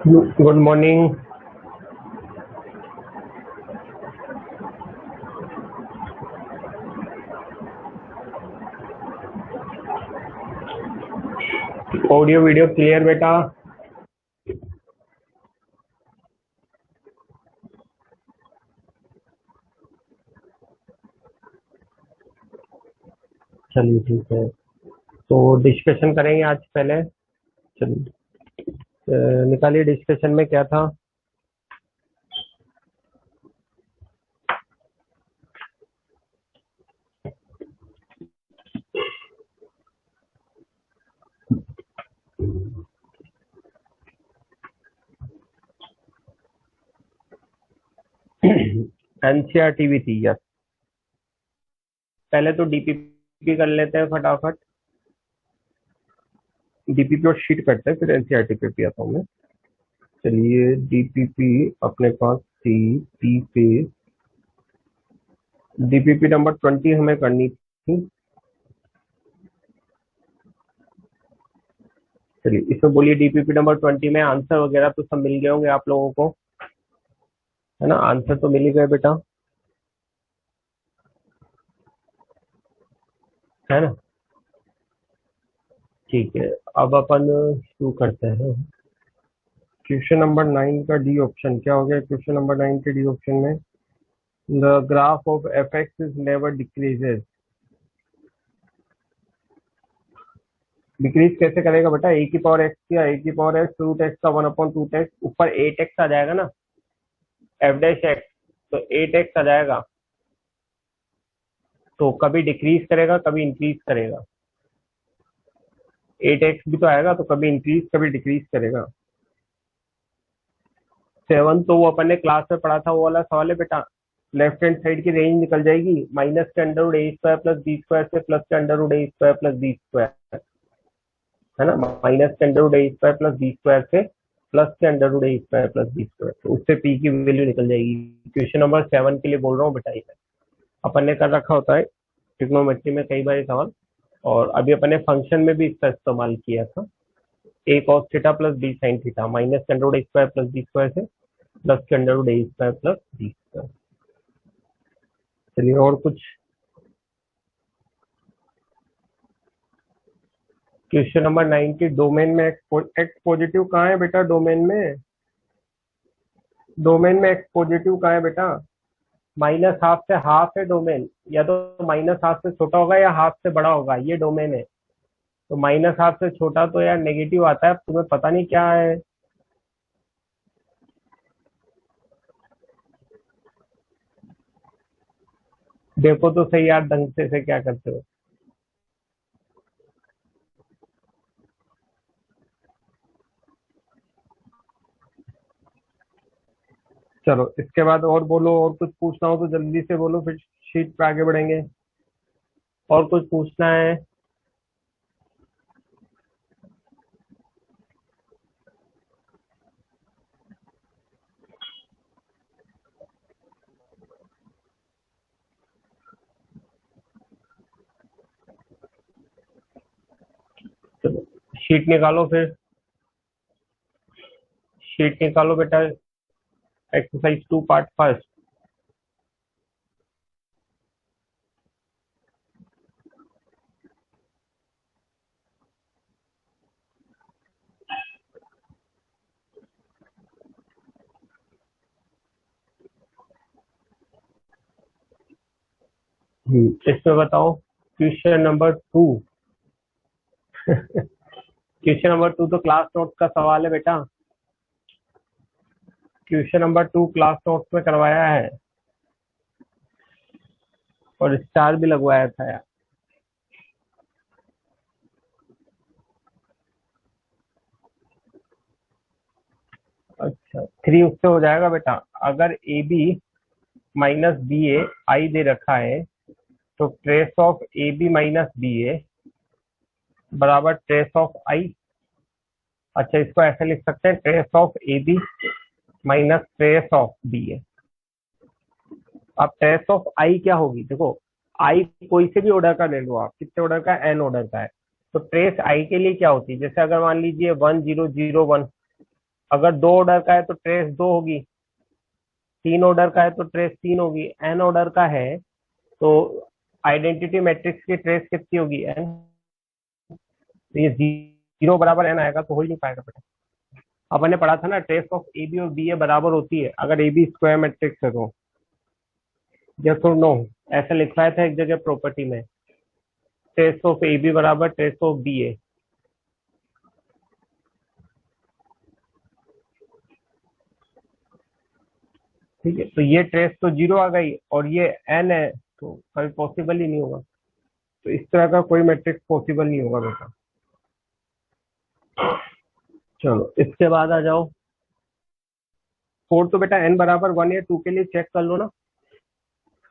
Good morning. Audio video clear बेटा? चलिए ठीक है, तो डिस्कशन करेंगे आज। पहले चलिए निकालिए, डिस्कशन में क्या था। एनसीईआरटी भी थी यस। पहले तो डीपीपी कर लेते हैं फटाफट। डीपीपी और शीट करते हैं, फिर एनसीईआरटी पे भी आता हूँ मैं। चलिए डीपीपी अपने पास थी, पी पे डीपीपी नंबर 20 हमें करनी थी। चलिए इसमें बोलिए डीपीपी नंबर 20 में आंसर वगैरह तो सब मिल गए होंगे आप लोगों को, है ना? आंसर तो मिल ही गए बेटा, है ना? ठीक है, अब अपन शुरू करते हैं। क्वेश्चन नंबर 9 का डी ऑप्शन क्या हो गया? क्वेश्चन नंबर 9 के डी ऑप्शन में the graph of F x is never decreases. Decrease कैसे करेगा बेटा? ए की पावर एक्स या ए की पावर एक्स रूट एक्स का 1/2 एक्स, ऊपर 8x आ जाएगा ना, एफ डैश एक्स, तो 8x आ जाएगा। तो कभी डिक्रीज करेगा कभी इंक्रीज करेगा, 8x भी तो आएगा, तो कभी इंक्रीज कभी डिक्रीज करेगा। 7 तो वो अपन ने क्लास में पढ़ा था, वो वाला सवाल है बेटा। लेफ्ट हैंड साइड की रेंज निकल जाएगी, माइनस के under root A square plus B square से प्लस के under root A square plus B square, है ना? माइनस के under root A square plus B square से प्लस के under root A square plus B square, तो उससे P की वैल्यू निकल जाएगी। क्वेश्चन नंबर 7 के लिए बोल रहा हूँ बेटा, ये अपन ने कर रखा होता है ट्रिग्नोमेट्री में कई बार ये सवाल, और अभी अपन ने फंक्शन में भी इसका इस्तेमाल किया था। A cos theta plus B sine theta, minus के under root A square plus B square से प्लस के under root A square plus B square. चलिए और कुछ। क्वेश्चन नंबर 9 की डोमेन में एक्स पॉजिटिव कहाँ है बेटा? डोमेन में एक्स पॉजिटिव कहाँ है बेटा? माइनस हाफ से हाफ है डोमेन, या तो माइनस हाफ से छोटा होगा या हाफ से बड़ा होगा, ये डोमेन है। तो माइनस हाफ से छोटा तो यार नेगेटिव आता है, तुम्हें पता नहीं क्या है। देखो तो सही यार ढंग से क्या करते हो। चलो इसके बाद और बोलो, और कुछ पूछना हो तो जल्दी से बोलो, फिर शीट पे आगे बढ़ेंगे। और कुछ पूछना है? चलो शीट निकालो फिर, शीट निकालो बेटा। Exercise 2 part first. इसमें बताओ क्वेश्चन नंबर 2। क्वेश्चन नंबर 2 तो क्लास नोट्स का सवाल है बेटा। क्वेश्चन नंबर 2 क्लास नोट्स में करवाया है, और स्टार भी लगवाया था यार। अच्छा 3 उससे हो जाएगा बेटा। अगर A B minus B A I दे रखा है, तो trace of A B minus B A बराबर ट्रेस ऑफ आई। अच्छा इसको ऐसे लिख सकते हैं, trace of A B minus trace of B A. अब ट्रेस ऑफ आई क्या होगी? देखो आई कोई से भी ऑर्डर का ले लो आप, कितने ऑर्डर का? एन ऑर्डर का है। तो ट्रेस आई के लिए क्या होती है? जैसे अगर मान लीजिए 1001, अगर 2 ऑर्डर का है तो ट्रेस 2 होगी, 3 ऑर्डर का है तो ट्रेस 3 होगी, एन ऑर्डर का है तो आइडेंटिटी मैट्रिक्स की ट्रेस कितनी होगी, एन। तो ये 0 बराबर एन आएगा तो हो ही नहीं पाएगा बेटा। अपन ने पढ़ा था ना, ट्रेस ऑफ ए बी और बी ए बराबर होती है अगर ए बी स्क्वायर मैट्रिक्स है तो। यस और नो, ऐसा लिखवाया था एक जगह प्रॉपर्टी में, ट्रेस ऑफ ए बी बराबर ट्रेस ऑफ बी ए। ठीक है, तो ये ट्रेस तो 0 आ गई और ये एन है तो कभी पॉसिबल ही नहीं होगा। तो इस तरह का कोई मैट्रिक्स पॉसिबल नहीं होगा बेटा। चलो इसके बाद आ जाओ, 4 तो बेटा एन बराबर 1 या 2 के लिए चेक कर लो ना।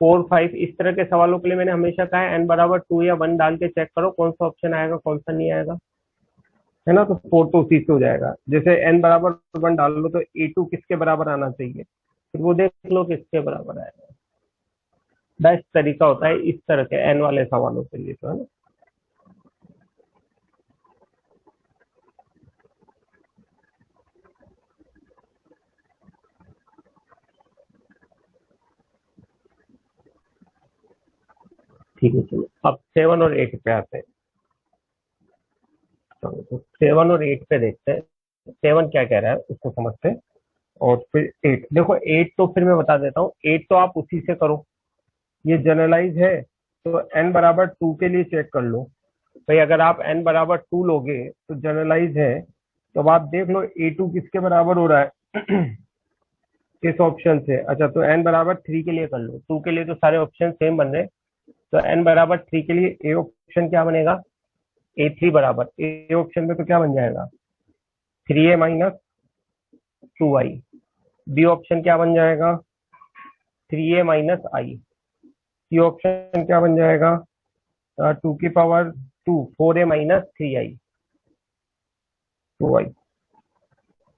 4 5 इस तरह के सवालों के लिए मैंने हमेशा कहा है एन बराबर 2 या 1 डाल के चेक करो कौन सा ऑप्शन आएगा कौन सा नहीं आएगा, है ना। तो 4 तो उसी से हो जाएगा, जैसे एन बराबर 1 डाल लो तो A2 किसके बराबर आना चाहिए, फिर वो देख लो किसके बराबर आएगा। बेस्ट तरीका होता है इस तरह के एन वाले सवालों के लिए, तो है ना। ठीक है, चलो अब 7 और 8 पे आते हैं। चलो तो 7 और 8 पे देखते हैं, 7 क्या कह रहा है उसको समझते हैं। और फिर 8 देखो, 8 तो फिर मैं बता देता हूँ, 8 तो आप उसी से करो, ये जनरलाइज है तो n बराबर 2 के लिए चेक कर लो। भाई अगर आप n बराबर 2 लोगे तो जनरलाइज है, तो अब आप देख लो A2 किसके बराबर हो रहा है किस ऑप्शन से। अच्छा तो n बराबर 3 के लिए कर लो, 2 के लिए तो सारे ऑप्शन सेम बन रहे, तो n बराबर 3 के लिए ए ऑप्शन क्या बनेगा, A3 बराबर ए ऑप्शन में तो क्या बन जाएगा 3a minus 2i, B option क्या बन जाएगा 3a माइनस आई, सी ऑप्शन क्या बन जाएगा 2 की power 2 4a minus 3i 2i,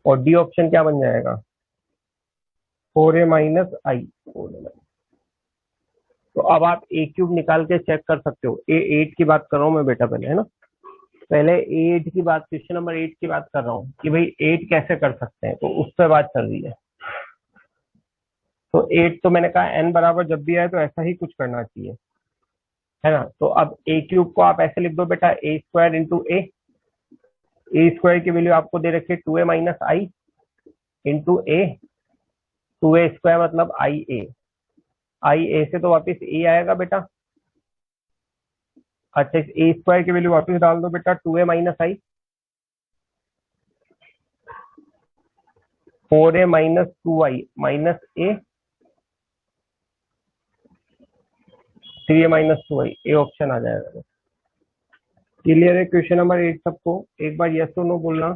और डी ऑप्शन क्या बन जाएगा 4a माइनस आई। तो अब आप ए क्यूब निकाल के चेक कर सकते हो, A8 की बात कर रहा हूँ मैं बेटा पहले, है ना। पहले A8 की बात, क्वेश्चन नंबर 8 की बात कर रहा हूँ कि भाई 8 कैसे कर सकते हैं, तो उस पर बात चल रही है। तो 8 तो मैंने कहा एन बराबर जब भी आए तो ऐसा ही कुछ करना चाहिए, है ना। तो अब ए क्यूब को आप ऐसे लिख दो बेटा, ए स्क्वायर इंटू ए स्क्वायर की वैल्यू आपको दे रखी है 2a माइनस आई इंटू ए, 2a स्क्वायर मतलब आई ए से तो वापस ए आएगा बेटा। अच्छा इस ए स्क्वायर की वैल्यू वापस डाल दो बेटा, 2a minus I 4a minus 2i minus A 3a minus 2i, A option आ जाएगा। क्लियर है क्वेश्चन नंबर 8 सबको, एक बार यस और नो बोलना।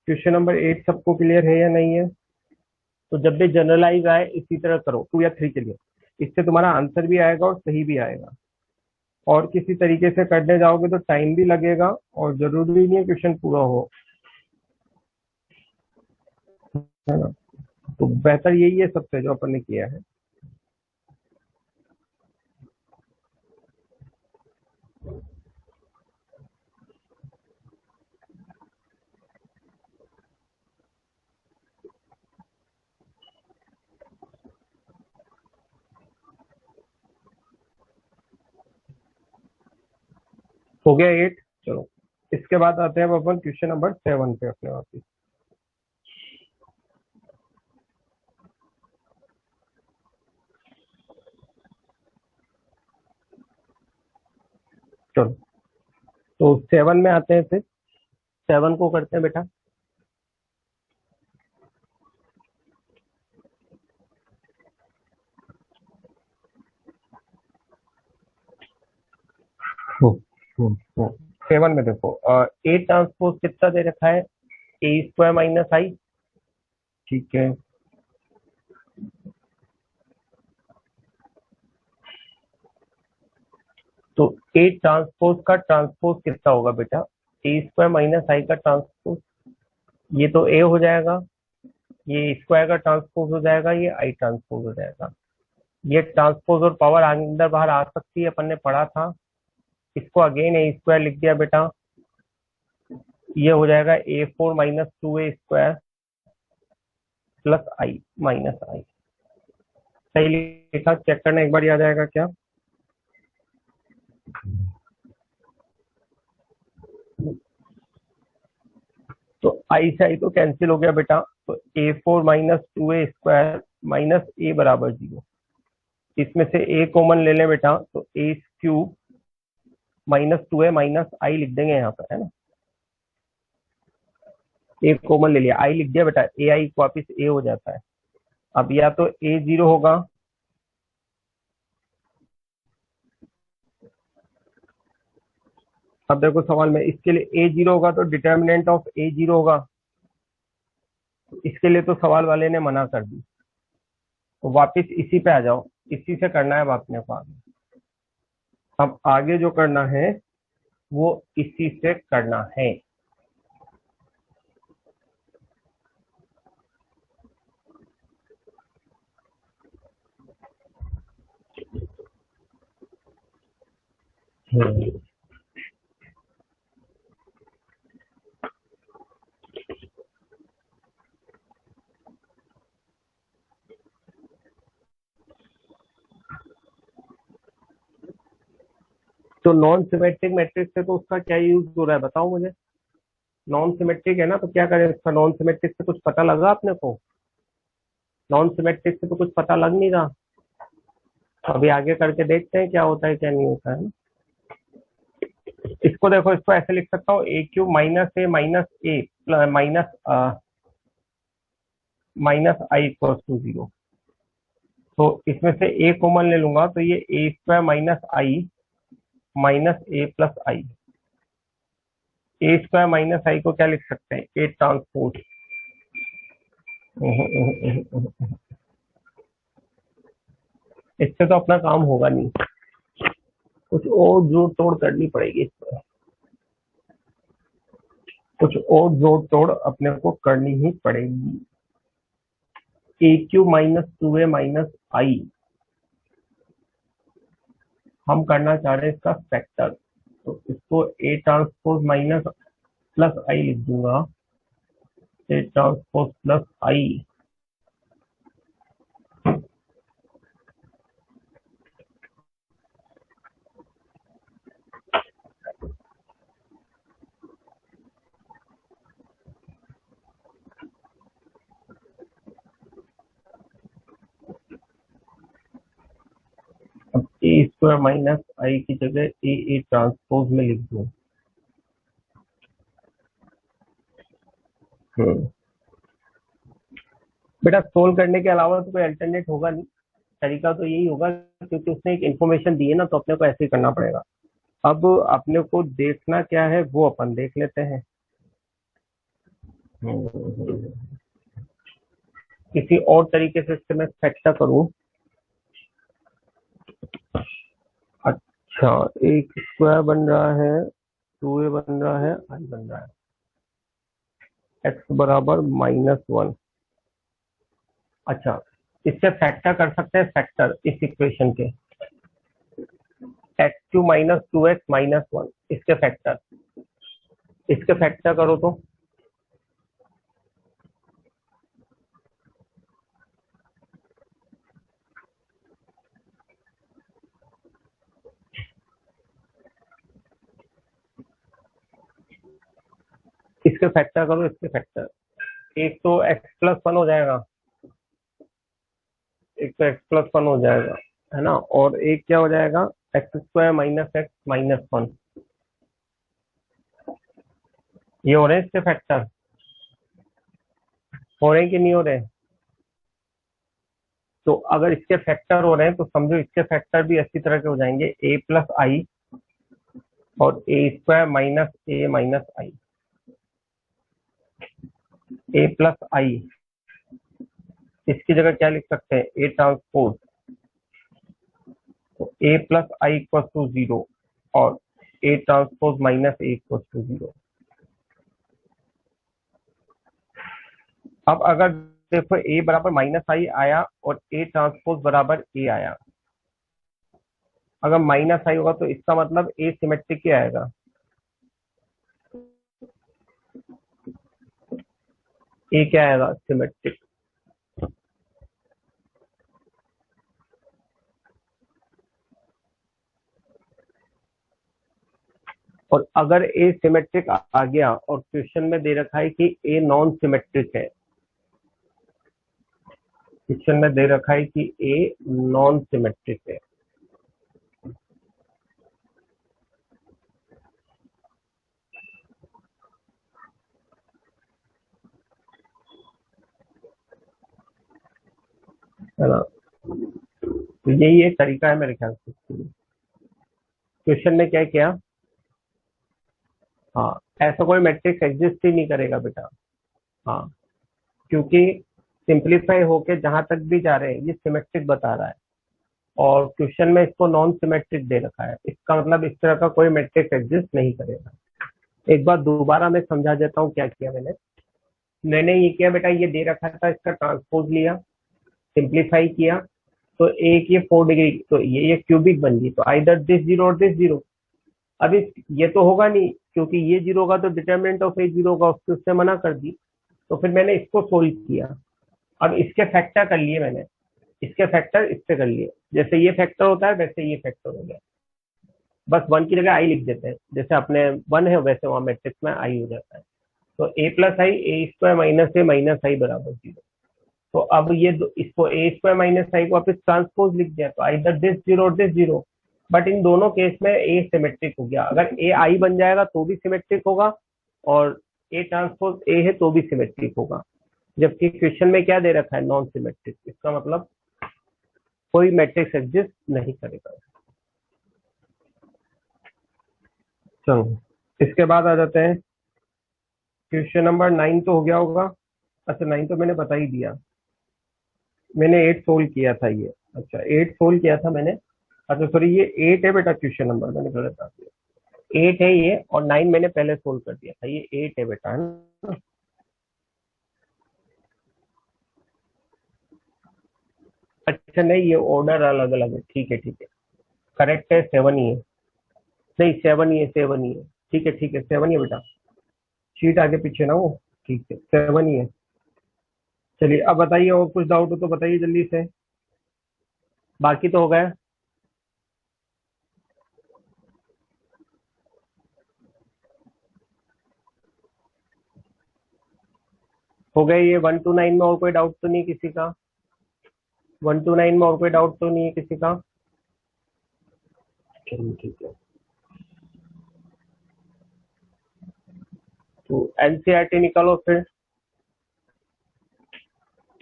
क्वेश्चन नंबर 8 सबको क्लियर है या नहीं है। तो जब भी जनरलाइज आए इसी तरह करो 2 या 3 के लिए, इससे तुम्हारा आंसर भी आएगा और सही भी आएगा। और किसी तरीके से करने जाओगे तो टाइम भी लगेगा और जरूरी नहीं है क्वेश्चन पूरा हो, है ना। तो बेहतर यही है सबसे जो अपन ने किया है। हो गया 8। चलो इसके बाद आते हैं अब अपन क्वेश्चन नंबर 7 पे अपने वापस। चलो तो 7 में आते हैं, फिर 7 को करते हैं बेटा। हम्म। 7 में देखो, ए ट्रांसपोज कितना दे रखा है ए स्क्वायर माइनस आई, ठीक है। तो ए ट्रांसपोज का ट्रांसपोज कितना होगा बेटा, ए स्क्वायर माइनस आई का ट्रांसपोज, ये तो ए हो जाएगा, ये स्क्वायर का ट्रांसपोज हो जाएगा, ये आई ट्रांसपोज हो जाएगा। ये ट्रांसपोज और पावर अंदर बाहर आ सकती है, अपन ने पढ़ा था। इसको अगेन ए स्क्वायर लिख दिया बेटा, ये हो जाएगा A4 minus 2a square plus I minus I. सही लिखा? चेक करना एक बार, याद आएगा क्या? तो आई से आई तो कैंसिल हो गया बेटा, तो a4 minus 2a² minus a बराबर 0। इसमें से a कॉमन ले लें बेटा, तो a³ माइनस 2a माइनस आई लिख देंगे यहाँ पर, है ना। a कॉमन ले लिया, आई लिख दिया बेटा, ए आई वापिस a हो जाता है। अब या तो a 0 होगा, अब देखो सवाल में इसके लिए a 0 होगा तो डिटर्मिनेंट ऑफ a 0 होगा, इसके लिए तो सवाल वाले ने मना कर दी। तो वापिस इसी पे आ जाओ, इसी से करना है अब आपने को आगे। अब आगे जो करना है वो इसी से करना है। तो नॉन सिमेट्रिक मैट्रिक्स है तो उसका क्या यूज हो रहा है बताओ मुझे। नॉन सिमेट्रिक है ना, तो क्या करें इसका? नॉन सिमेट्रिक से कुछ पता लगा आपने को? नॉन सिमेट्रिक से तो कुछ पता लग नहीं रहा। अभी आगे करके देखते हैं क्या होता है क्या नहीं होता है। इसको देखो, इसको ऐसे लिख सकता हूँ, a³ minus a minus a minus I equal to 0। तो इसमें से a कॉमन ले लूंगा, तो ये a² minus I minus a plus I. a² minus I को क्या लिख सकते हैं? a transpose. इससे तो अपना काम होगा नहीं, कुछ और जोड़ तोड़ करनी पड़ेगी इस पर, कुछ और जोड़ तोड़ अपने को करनी ही पड़ेगी। a³ माइनस 2a माइनस आई, हम करना चाह रहे हैं इसका फैक्टर, तो इसको a ट्रांसपोज माइनस प्लस आई लिख दूंगा, a ट्रांसपोज प्लस आई। अब a² माइनस आई की जगह a ट्रांसपोज में लिख दूं। बेटा सोल्व करने के अलावा तो कोई अल्टरनेट होगा नहीं, तरीका तो यही होगा, क्योंकि उसने एक इन्फॉर्मेशन दी है ना, तो अपने को ऐसे ही करना पड़ेगा। अब अपने को देखना क्या है वो अपन देख लेते हैं। किसी और तरीके से इससे मैं फैक्टर करूं। अच्छा, एक स्क्वायर बन रहा है, 2a बन रहा है, आई बन रहा है, x बराबर -1। अच्छा, इससे फैक्टर कर सकते हैं, फैक्टर इस इक्वेशन के x³ माइनस 2x माइनस 1, इसके फैक्टर करो तो इसके फैक्टर करो, इसके फैक्टर। एक तो x+1 हो जाएगा, एक तो x+1 हो जाएगा, है ना, और एक क्या हो जाएगा, x² माइनस x माइनस 1। ये हो रहे हैं इसके फैक्टर, हो रहे हैं कि नहीं हो रहे? तो अगर इसके फैक्टर हो रहे हैं तो समझो इसके फैक्टर भी अच्छी तरह के हो जाएंगे, a प्लस आई और a² minus a minus I. a plus I, इसकी जगह क्या लिख सकते हैं, a ट्रांसपोज, तो a plus I equal to 0 और a transpose minus a equal to 0। अब अगर देखो a बराबर माइनस आई आया और a ट्रांसपोज बराबर a आया, अगर माइनस आई होगा तो इसका मतलब a सिमेट्रिक ही आएगा। a क्या आएगा, सिमेट्रिक। और अगर ए सिमेट्रिक आ गया और क्वेश्चन में दे रखा है कि ए नॉन सिमेट्रिक है, क्वेश्चन में दे रखा है कि ए नॉन सिमेट्रिक है ना, तो यही एक तरीका है मेरे ख्याल से। क्वेश्चन में क्या किया, हाँ ऐसा कोई मैट्रिक्स एग्जिस्ट ही नहीं करेगा बेटा। हाँ, क्योंकि सिंप्लीफाई होके जहां तक भी जा रहे हैं ये सिमेट्रिक बता रहा है, और क्वेश्चन में इसको नॉन सिमेट्रिक दे रखा है, इसका मतलब इस तरह का कोई मैट्रिक्स एग्जिस्ट नहीं करेगा। एक बार दोबारा मैं समझा देता हूँ क्या किया मैंने। मैंने ये किया बेटा, ये दे रखा था, इसका ट्रांसपोज लिया, सिंप्लीफाई किया, तो एक ये 4 डिग्री, तो ये क्यूबिक बन गई, तो आइदर दिस जीरो और दिस जीरो। अब इस ये तो होगा नहीं, क्योंकि ये जीरो होगा तो डिटरमिनेंट ऑफ ए जीरो होगा, उससे मना कर दी। तो फिर मैंने इसको सोल्व किया, अब इसके फैक्टर कर लिए मैंने, इसके फैक्टर इससे कर लिए, जैसे ये फैक्टर होता है वैसे ये फैक्टर हो गया। बस वन की जगह आई लिख देते हैं, जैसे अपने वन है वैसे वहां मैट्रिक्स में आई हो जाता है। तो ए प्लस आई ए स्क्वायर माइनस आई बराबर 0। तो अब ये इसको ए स्क्वायर माइनस आई को वापस ट्रांसपोज लिख दिया, तो इधर दिस जीरो और दिस जीरो, बट इन दोनों केस में ए सिमेट्रिक हो गया। अगर ए आई बन जाएगा तो भी सिमेट्रिक होगा, और ए ट्रांसपोज ए है तो भी सिमेट्रिक होगा। जबकि क्वेश्चन में क्या दे रखा है, नॉन सिमेट्रिक, इसका मतलब कोई मैट्रिक्स एग्जिस्ट नहीं करेगा। चलो इसके बाद आ जाते हैं क्वेश्चन नंबर 9, तो हो गया होगा। अच्छा 9 तो मैंने बता ही दिया, मैंने 8 सोल्व किया था ये। अच्छा 8 सोल्व किया था मैंने, अच्छा सॉरी ये 8 है बेटा, क्वेश्चन नंबर मैंने गलत बता दिया, 8 है ये, और 9 मैंने पहले सोल्व कर दिया था, ये 8 है बेटा, है ना। अच्छा नहीं, ये ऑर्डर अलग अलग है, ठीक है ठीक है, करेक्ट है, 7 ही है, नहीं 7 ही है, 7 ही है, ठीक है ठीक है, 7 ही है बेटा, शीट आगे पीछे ना हो, ठीक है 7 ही है। चलिए अब बताइए, और कुछ डाउट हो तो बताइए जल्दी से, बाकी तो हो गया। हो गए ये 1 to 9 में, और कोई डाउट तो नहीं किसी का, 1 to 9 में और कोई डाउट तो नहीं है किसी का। चलिए ठीक है, तो एनसीईआरटी निकालो फिर,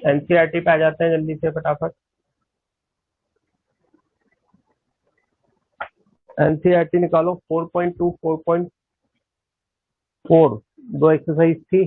एनसीईआरटी पे आ जाते हैं जल्दी से फटाफट। एनसीईआरटी निकालो 4.2 4.4, दो एक्सरसाइज थी।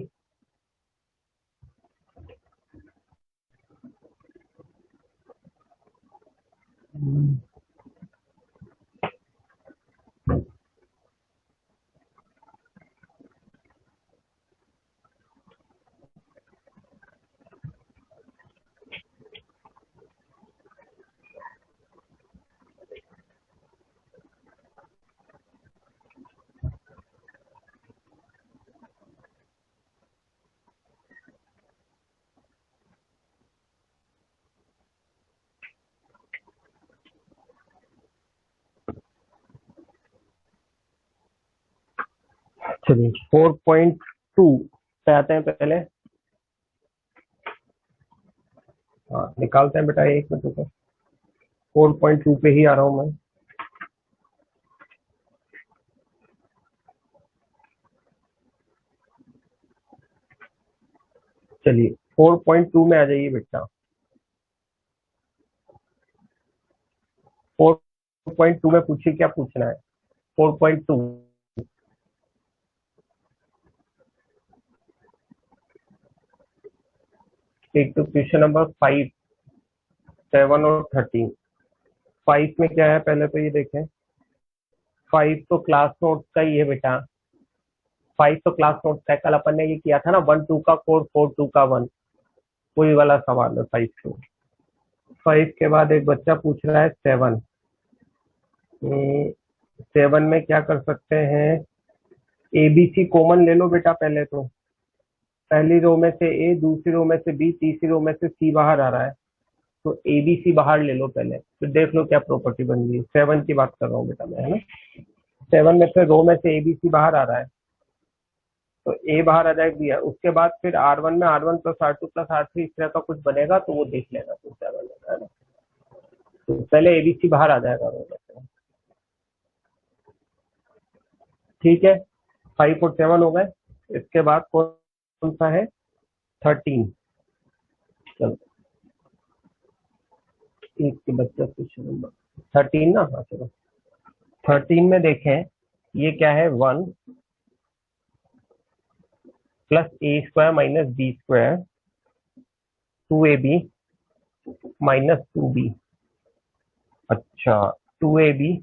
चलिए 4.2 पे आते हैं पहले, हाँ निकालते हैं बेटा, एक मिनट रुको, 4.2 पे ही आ रहा हूँ मैं। चलिए 4.2 में आ जाइए बेटा, 4.2 में पूछिए क्या पूछना है। 4.2, एक तो क्वेश्चन नंबर 5, 7 और 13। 5 में क्या है पहले तो ये देखें, 5 तो क्लास नोट्स का ही है बेटा, 5 तो क्लास नोट्स का है, कल अपन ने ये किया था ना, 1 2 का 4 4 2 का 1, वही वाला सवाल है 5 टू। 5 के बाद एक बच्चा पूछ रहा है 7। 7 में क्या कर सकते हैं, एबीसी कॉमन ले लो बेटा पहले तो, पहली रो में से ए, दूसरी रो में से बी, तीसरी रो में से सी बाहर आ रहा है, तो एबीसी बाहर ले लो पहले, फिर देख लो क्या प्रॉपर्टी बन गई। 7 की बात कर रहा हूँ बेटा मैं, है ना। 7 में से रो में से ABC बाहर आ रहा है, तो A बाहर आ जाएगी। उसके बाद फिर R1 में R1 plus R2 plus R3 इस तरह का कुछ बनेगा, तो वो देख लेना तो 7 है ना। तो पहले ABC बाहर आ जाएगा रो में से। ठीक है, 5 और 7 हो गए। इसके बाद कौन सा है? 13। चलो एक के बच्चा कुछ नंबर 13 ना। हाँ चलो 13 में देखें, ये क्या है? 1 plus A square minus B square 2AB minus 2B। अच्छा, 2AB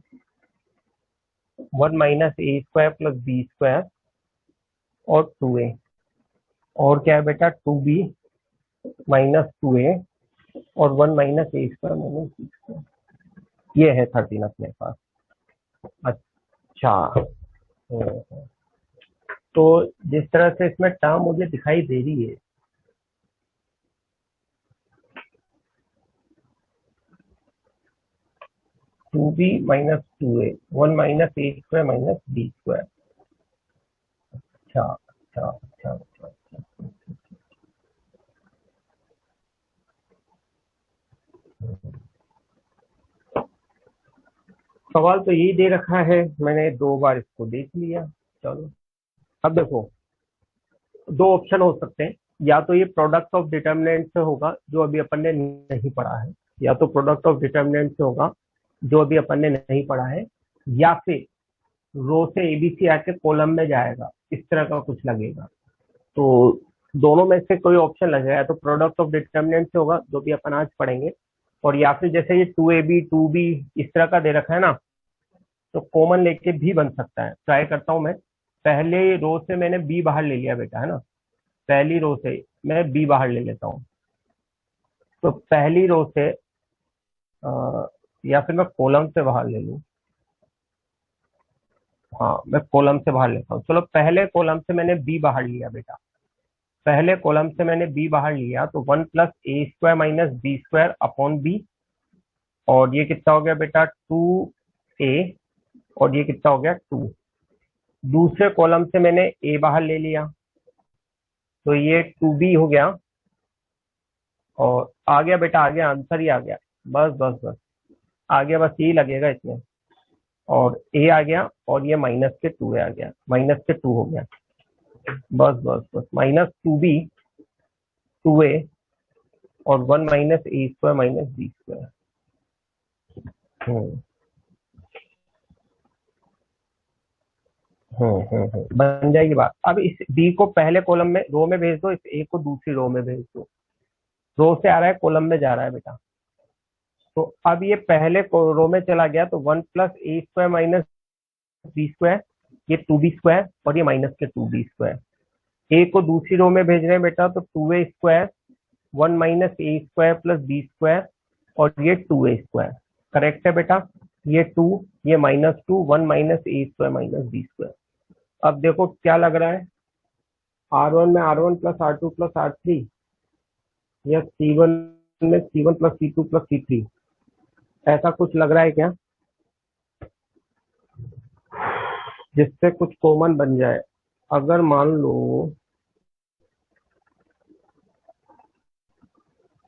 1 minus A square plus B square और 2A। और क्या है बेटा? 2B माइनस 2A और 1 minus A square minus B square. ये है 13 अपने पास। अच्छा, तो जिस तरह से इसमें टर्म मुझे दिखाई दे रही है, two B minus 2A 1 minus A square minus B square. अच्छा अच्छा अच्छा अच्छा अच्छा। सवाल तो यही दे रखा है, मैंने 2 बार इसको देख लिया। चलो अब देखो, दो ऑप्शन हो सकते हैं। या तो ये प्रोडक्ट ऑफ डिटर्मिनेंट से होगा, जो अभी अपन ने नहीं पढ़ा है, या तो प्रोडक्ट ऑफ डिटर्मिनेंट से होगा जो अभी अपन ने नहीं पढ़ा है, या फिर रो से एबीसी आके कॉलम में जाएगा, इस तरह का कुछ लगेगा। तो दोनों में से कोई ऑप्शन लगेगा, या तो प्रोडक्ट ऑफ डिटर्मिनेंट से होगा जो भी अपन आज पढ़ेंगे, और या फिर जैसे ये 2AB 2B इस तरह का दे रखा है ना, तो कॉमन लेके भी बन सकता है। ट्राई करता हूं मैं। पहले रो से मैंने बी बाहर ले लिया बेटा, है ना। पहली रो से मैं बी बाहर ले लेता हूँ। तो पहली रो से या फिर मैं कॉलम से बाहर ले लूँ। हाँ, मैं कॉलम से बाहर लेता हूँ। चलो पहले कॉलम से मैंने बी बाहर लिया बेटा। पहले कॉलम से मैंने बी बाहर लिया, तो 1 plus A square minus B square upon B. और ये कितना हो गया बेटा? 2A। और ये कितना हो गया? 2। दूसरे कॉलम से मैंने ए बाहर ले लिया, तो ये 2B हो गया। और आ गया बेटा, आ गया, आंसर ही आ गया। बस बस बस, आ गया, बस यही लगेगा इसमें। और ए आ गया, और ये -2A आ गया, -2 हो गया। बस बस बस, -2B 2A और 1 minus A square minus B square. बन जाएगी बात। अब इस बी को पहले कॉलम में रो में भेज दो, इस ए को दूसरी रो में भेज दो। रो से आ रहा है, कॉलम में जा रहा है बेटा। तो अब ये पहले रो में चला गया, तो 1 plus A square minus B square, ये 2B स्क्वायर, और ये माइनस के 2B स्क्वायर। ए को दूसरी रो में भेज रहे हैं बेटा, तो 2A square 1 minus A square plus B square, और ये 2A स्क्वायर। करेक्ट है बेटा। ये 2, ये -2, 1 minus A square minus B square. अब देखो क्या लग रहा है, R1 में R1 plus R2 plus R3, या C1 में C1 plus C2 plus C3, ऐसा कुछ लग रहा है क्या, जिससे कुछ कॉमन बन जाए। अगर मान लो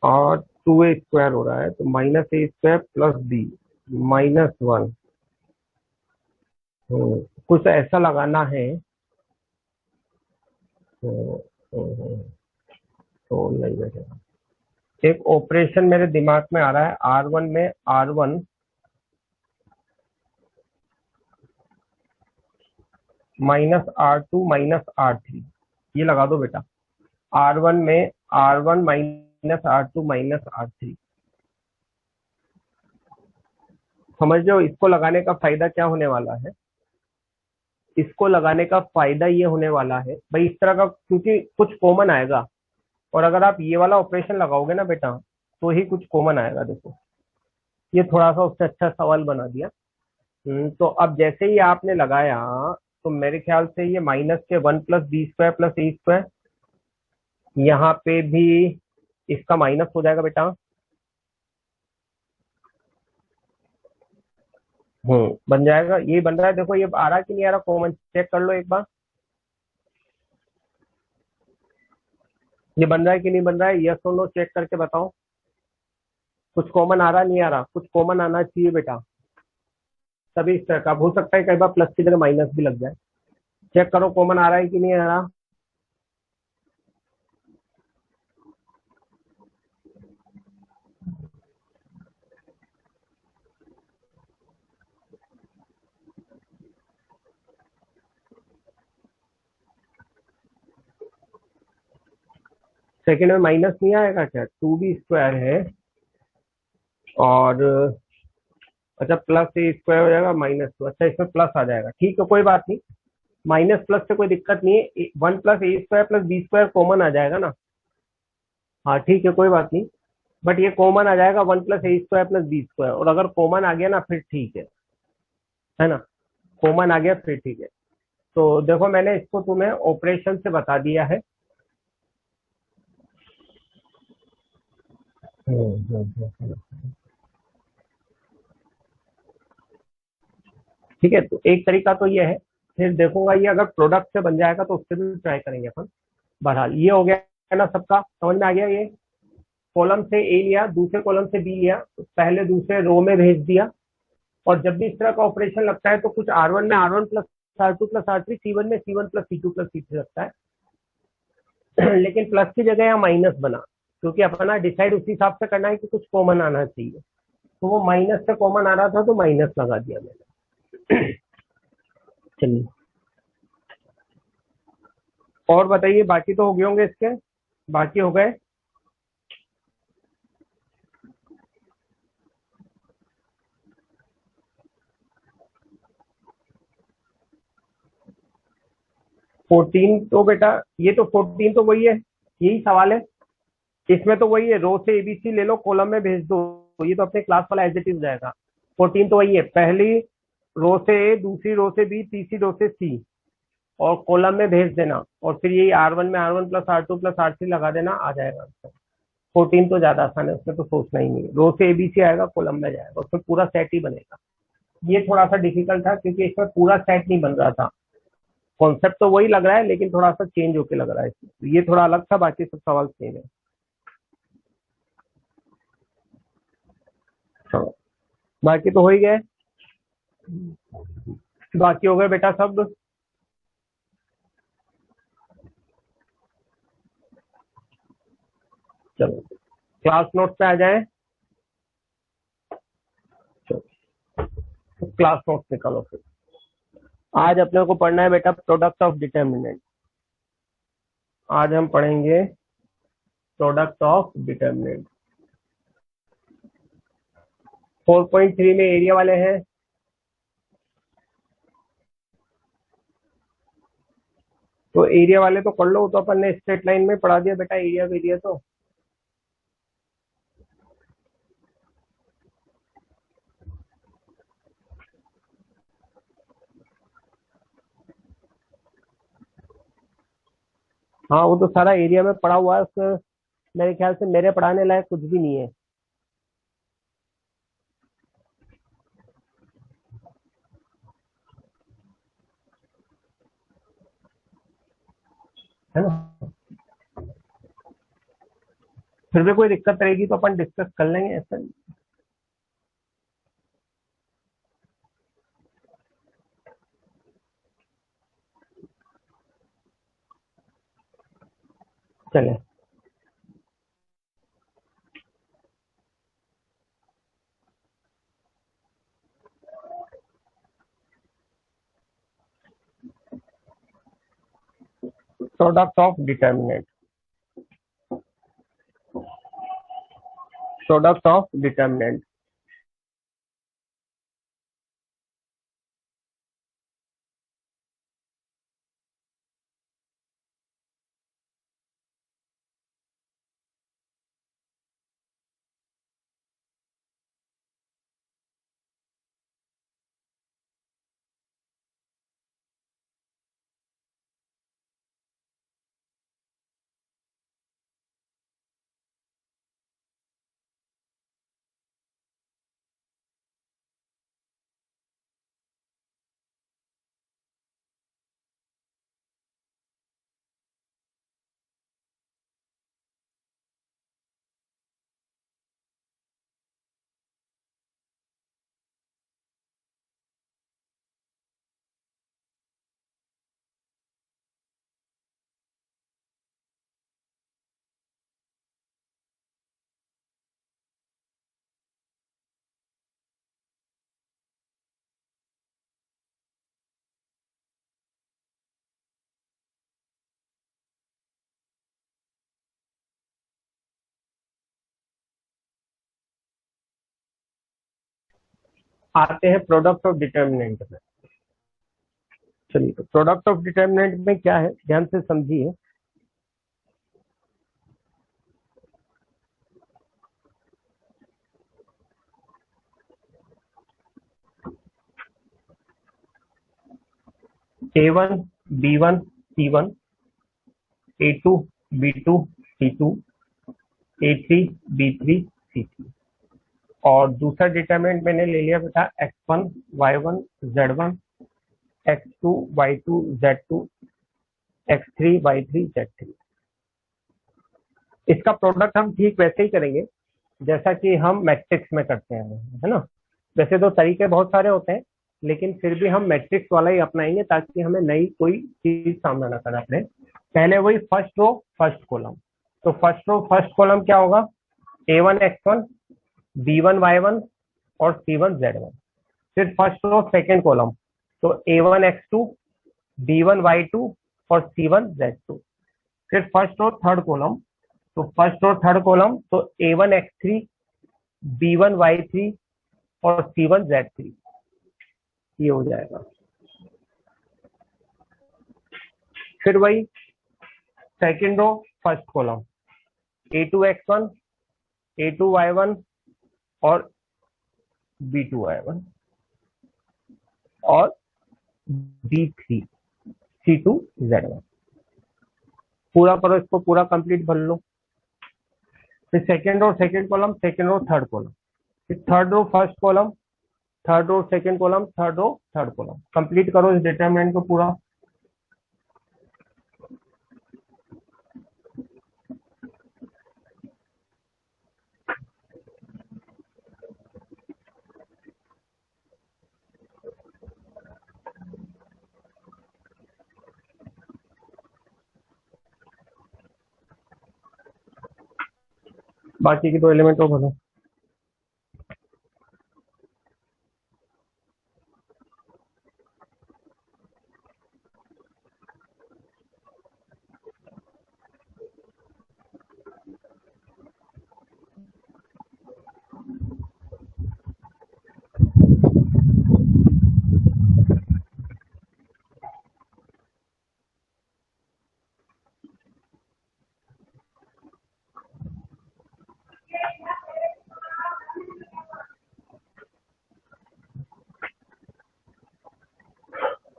R2A स्क्वायर हो रहा है, तो minus A square plus B -1। कुछ ऐसा लगाना है। तो नहीं बैठेगा। एक ऑपरेशन मेरे दिमाग में आ रहा है, R1 में R1 -R2 -R3, ये लगा दो बेटा। R1 में R1 -R2 -R3। समझ लो, इसको लगाने का फायदा क्या होने वाला है। इसको लगाने का फायदा ये होने वाला है भाई, इस तरह का, क्योंकि कुछ कॉमन आएगा। और अगर आप ये वाला ऑपरेशन लगाओगे ना बेटा, तो ही कुछ कॉमन आएगा। देखो, ये थोड़ा सा उससे अच्छा सवाल बना दिया। तो अब जैसे ही आपने लगाया, तो मेरे ख्याल से ये माइनस के 1 plus B square plus A square, यहाँ पे भी इसका माइनस हो जाएगा बेटा। बन जाएगा, ये बन रहा है, देखो ये आ रहा कि नहीं आ रहा, कॉमन चेक कर लो एक बार, ये बन रहा है कि नहीं बन रहा है, यस और नो चेक करके बताओ। कुछ कॉमन आ रहा नहीं आ रहा, कुछ कॉमन आना चाहिए बेटा, तभी इस तरह का अब हो सकता है, कई बार प्लस की जगह माइनस भी लग जाए। चेक करो कॉमन आ रहा है कि नहीं आ रहा। सेकंड में माइनस नहीं आएगा क्या, 2b² है, और अच्छा प्लस a² हो जाएगा, -2, अच्छा इसमें प्लस आ जाएगा, ठीक है कोई बात नहीं, माइनस प्लस से कोई दिक्कत नहीं है, 1 + a² + b² कॉमन आ जाएगा ना। हाँ ठीक है कोई बात नहीं, बट ये कॉमन आ जाएगा 1 + a² + b², और अगर कॉमन आ गया ना फिर ठीक है ना, कॉमन आ गया फिर ठीक है। तो देखो मैंने इसको तुम्हें ऑपरेशन से बता दिया है। ठीक है, तो एक तरीका तो ये है, फिर देखूंगा ये अगर प्रोडक्ट से बन जाएगा तो उससे भी ट्राई करेंगे अपन। बहरहाल ये हो गया ना, सबका समझ में आ गया, ये कॉलम से ए लिया, दूसरे कॉलम से बी लिया, तो पहले दूसरे रो में भेज दिया, और जब भी इस तरह का ऑपरेशन लगता है तो कुछ R1 में R1 + R2 + R3, C1 में C1 + C2 + C3 लगता है। लेकिन प्लस की जगह यहाँ माइनस बना, क्योंकि अपना डिसाइड उसी हिसाब से करना है कि कुछ कॉमन आना चाहिए, तो वो माइनस से कॉमन आ रहा था तो माइनस लगा दिया मैंने। चलिए, और बताइए, बाकी तो हो गए होंगे इसके, बाकी हो गए। 14 तो बेटा, ये तो 14 तो वही है, यही सवाल है, इसमें तो वही है, रो से एबीसी ले लो, कॉलम में भेज दो, ये तो अपने क्लास वाला एज इट इज जाएगा। 14 तो वही है, पहली रो से ए, दूसरी रो से बी, तीसरी रो से सी, और कॉलम में भेज देना, और फिर यही R1 में R1 + R2 + R3 लगा देना, आ जाएगा आंसर। 14 तो ज्यादा आसान है, उसमें तो सोचना ही नहीं है, रो से एबीसी आएगा, कॉलम में जाएगा, उसमें पूरा सेट ही बनेगा। ये थोड़ा सा डिफिकल्ट था क्योंकि इसमें पूरा सेट नहीं बन रहा था, कॉन्सेप्ट तो वही लग रहा है लेकिन थोड़ा सा चेंज होके लग रहा है इसमें, तो ये थोड़ा अलग था, बाकी सब सवाल सेम है। चलो, बाकी तो हो ही गए, बाकी हो गए बेटा सब। चलो क्लास नोट पे आ जाए, चलो क्लास नोट निकालो फिर। आज अपने को पढ़ना है बेटा प्रोडक्ट ऑफ डिटर्मिनेंट, आज हम पढ़ेंगे प्रोडक्ट ऑफ डिटर्मिनेंट। 4.3 में एरिया वाले हैं, तो एरिया वाले तो पढ़ लो, तो अपन ने स्ट्रेट लाइन में पढ़ा दिया बेटा एरिया एरिया तो, हाँ वो तो सारा एरिया में पढ़ा हुआ है, उसमें मेरे ख्याल से मेरे पढ़ाने लायक कुछ भी नहीं है ना, फिर भी कोई दिक्कत रहेगी तो अपन डिस्कस कर लेंगे, ऐसा नहीं। चले, product of determinant, product of determinant. आते हैं प्रोडक्ट ऑफ डिटर्मिनेंट में। चलिए, तो प्रोडक्ट ऑफ डिटर्मिनेंट में क्या है, ध्यान से समझिए। A1 B1 C1, A2 B2 C2, A3 B3 C3। और दूसरा डिटरमिनेंट मैंने ले लिया बेटा X1 Y1 Z1, X2 Y2 Z2, X3 Y3 Z3। इसका प्रोडक्ट हम ठीक वैसे ही करेंगे जैसा कि हम मैट्रिक्स में करते हैं, है ना। वैसे तो तरीके बहुत सारे होते हैं, लेकिन फिर भी हम मैट्रिक्स वाला ही अपनाएंगे ताकि हमें नई कोई चीज सामना ना करना पड़े। पहले वही फर्स्ट रो फर्स्ट कॉलम। तो फर्स्ट रो फर्स्ट कॉलम क्या होगा, A1 X1 B1 Y1 और C1 Z1। फिर फर्स्ट रो सेकेंड कॉलम, तो A1 X2 B1 Y2 और C1 Z2। फिर फर्स्ट रो थर्ड कॉलम, तो फर्स्ट रो थर्ड कॉलम, तो A1 X3 B1 Y3 और C1 Z3। ये हो जाएगा। फिर वही second row first column, A2 X1 A2 Y1 और B2 Y1 और B3 C2 Z1। पूरा करो इसको, पूरा कंप्लीट भर लो। फिर second row second column, second row third column, फिर third row first column, third row second column, third row third column. Complete करो इस डिटरमिनेंट को पूरा। बाकी के दो एलिमेंट को भरो।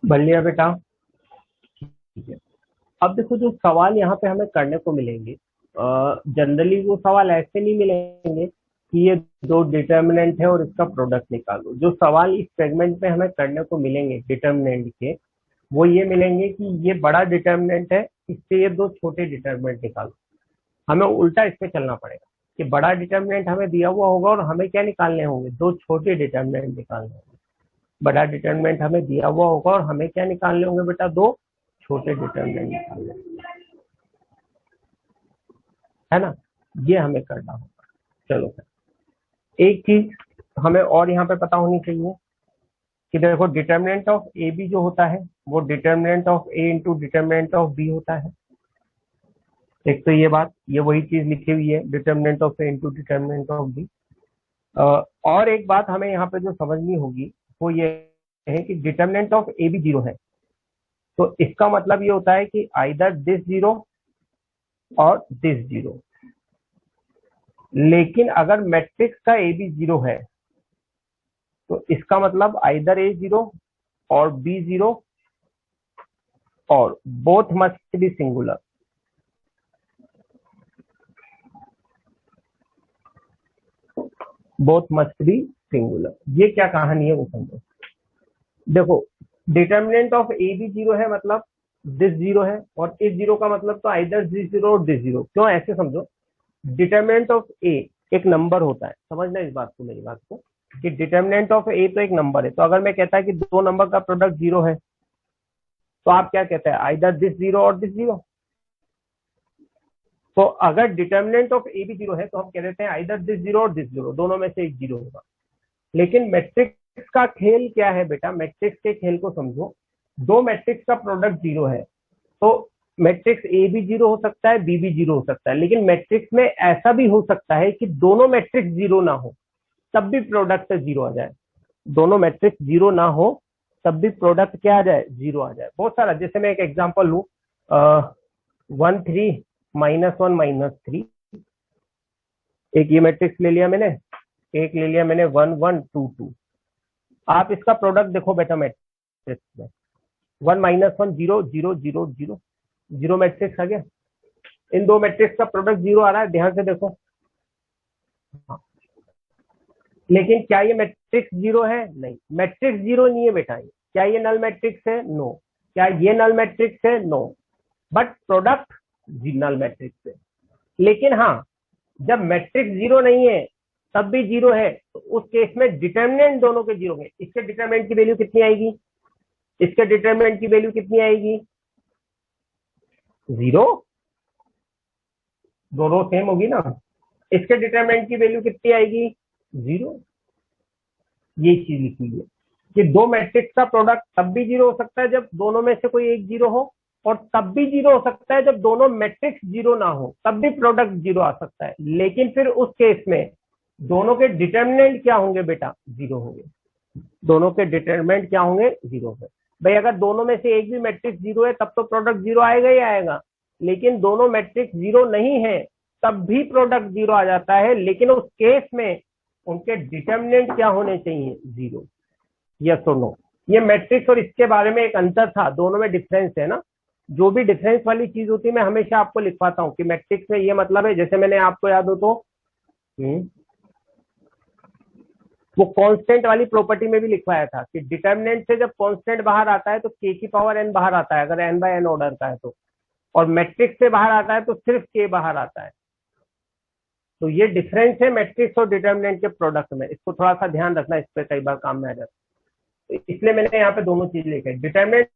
भर लिया बेटा, ठीक है। अब देखो जो सवाल यहाँ पे हमें करने को मिलेंगे, जनरली वो सवाल ऐसे नहीं मिलेंगे कि ये दो डिटर्मिनेंट है और इसका प्रोडक्ट निकालो। जो सवाल इस सेगमेंट में हमें करने को मिलेंगे डिटर्मिनेंट के, वो ये मिलेंगे कि ये बड़ा डिटर्मिनेंट है, इससे ये दो छोटे डिटर्मिनेंट निकालो। हमें उल्टा इस पे चलना पड़ेगा कि बड़ा डिटर्मिनेंट हमें दिया हुआ होगा और हमें क्या निकालने होंगे, दो छोटे डिटर्मिनेंट निकालने होंगे। बड़ा डिटर्मिनेंट हमें दिया हुआ होगा और हमें क्या निकालने होंगे बेटा, दो छोटे डिटर्मिनेंट निकालने होंगे, है ना। ये हमें करना होगा। चलो सर, एक चीज हमें और यहाँ पे पता होनी चाहिए कि देखो डिटर्मिनेंट ऑफ ए बी जो होता है वो determinant of A into determinant of B होता है। एक तो ये बात, ये वही चीज लिखी हुई है, determinant of A into determinant of B. और एक बात हमें यहाँ पे जो समझनी होगी वो ये है कि डिटर्मिनेंट ऑफ ए बी 0 है, तो इसका मतलब ये होता है कि आइदर दिस 0 और दिस 0। लेकिन अगर मैट्रिक्स का ए बी 0 है तो इसका मतलब आइदर ए 0 और बी 0 और both must be singular. Both must be singular, ये क्या कहानी है वो समझो। देखो डिटर्मिनेंट ऑफ ए बी 0 है मतलब दिस 0 है, और इस 0 का मतलब तो आइदर दिस 0 और दिस 0। क्यों, ऐसे समझो, डिटर्मिनेंट ऑफ ए एक नंबर होता है, समझना इस बात को, मेरी बात को, कि डिटर्मिनेंट ऑफ ए तो एक नंबर है। तो अगर मैं कहता है कि दो नंबर का प्रोडक्ट 0 है, तो आप क्या कहते हैं, आइदर दिस 0 और दिस 0। तो अगर डिटर्मिनेंट ऑफ ए भी 0 है तो हम कह देते हैं आइदर दिस 0 और दिस 0, दोनों में से एक 0 होगा। लेकिन मैट्रिक्स का खेल क्या है बेटा, मैट्रिक्स के खेल को समझो। दो मैट्रिक्स का प्रोडक्ट 0 है तो मैट्रिक्स ए भी 0 हो सकता है, बी भी 0 हो सकता है। लेकिन मैट्रिक्स में ऐसा भी हो सकता है कि दोनों मैट्रिक्स 0 ना हो, तब भी प्रोडक्ट 0 आ जाए। दोनों मैट्रिक्स जीरो ना हो तब भी प्रोडक्ट क्या आ जाए, जीरो आ जाए। बहुत सारा, जैसे मैं एक एग्जांपल लूं, 1 3 -1 -3, एक ये मैट्रिक्स ले लिया मैंने, एक ले लिया मैंने 1 1 2 2। आप इसका प्रोडक्ट देखो बेटा मैट्रिक्स में, 1 -1 0 0 0 0, जीरो मैट्रिक्स आ गया। इन दो मैट्रिक्स का प्रोडक्ट जीरो आ रहा है, ध्यान से देखो। हाँ। लेकिन क्या ये मैट्रिक्स जीरो है? नहीं, मैट्रिक्स जीरो नहीं है बेटा। क्या ये नल मैट्रिक्स है? नो। क्या ये नल मैट्रिक्स है? No. But product null matrix है। लेकिन हाँ, जब मैट्रिक्स जीरो नहीं है तब भी जीरो है, तो उस केस में डिटर्मिनेंट दोनों के जीरो है। इसके डिटर्मिनेंट की वैल्यू कितनी आएगी? इसके डिटर्मिनेंट की वैल्यू कितनी आएगी? जीरो। दोनों सेम होगी ना। इसके डिटर्मिनेंट की वैल्यू कितनी आएगी? जीरो। ये चीज लिखी है कि दो मैट्रिक्स का प्रोडक्ट तब भी जीरो हो सकता है जब दोनों में से कोई एक जीरो हो, और तब भी जीरो हो सकता है जब दोनों मैट्रिक्स जीरो ना हो, तब भी प्रोडक्ट जीरो आ सकता है। लेकिन फिर उस केस में दोनों के डिटर्मिनेंट क्या होंगे बेटा? जीरो होंगे। दोनों के डिटर्मिनेंट क्या होंगे? जीरो होंगे। भाई अगर दोनों में से एक भी मैट्रिक्स जीरो है तब तो प्रोडक्ट जीरो आएगा ही आएगा। लेकिन दोनों मैट्रिक्स जीरो नहीं है तब भी प्रोडक्ट जीरो आ जाता है, लेकिन उस केस में उनके डिटर्मिनेंट क्या होने चाहिए? जीरो। यस और नो। ये मैट्रिक्स और इसके बारे में एक अंतर था, दोनों में डिफरेंस है ना। जो भी डिफरेंस वाली चीज होती है मैं हमेशा आपको लिखवाता हूँ कि मैट्रिक्स में ये मतलब है, जैसे मैंने आपको याद हो तो वो कांस्टेंट वाली प्रॉपर्टी में भी लिखवाया था कि डिटर्मिनेंट से जब कांस्टेंट बाहर आता है तो k की पावर n बाहर आता है, अगर n बाय n ऑर्डर का है तो, और मैट्रिक्स से बाहर आता है तो सिर्फ k बाहर आता है। तो ये डिफरेंस है मैट्रिक्स और डिटर्मिनेंट के प्रोडक्ट में, इसको थोड़ा सा ध्यान रखना, इस पे कई बार काम में आ जाता है। तो इसलिए मैंने यहाँ पे दोनों चीज लिखे, डिटर्मिनेंट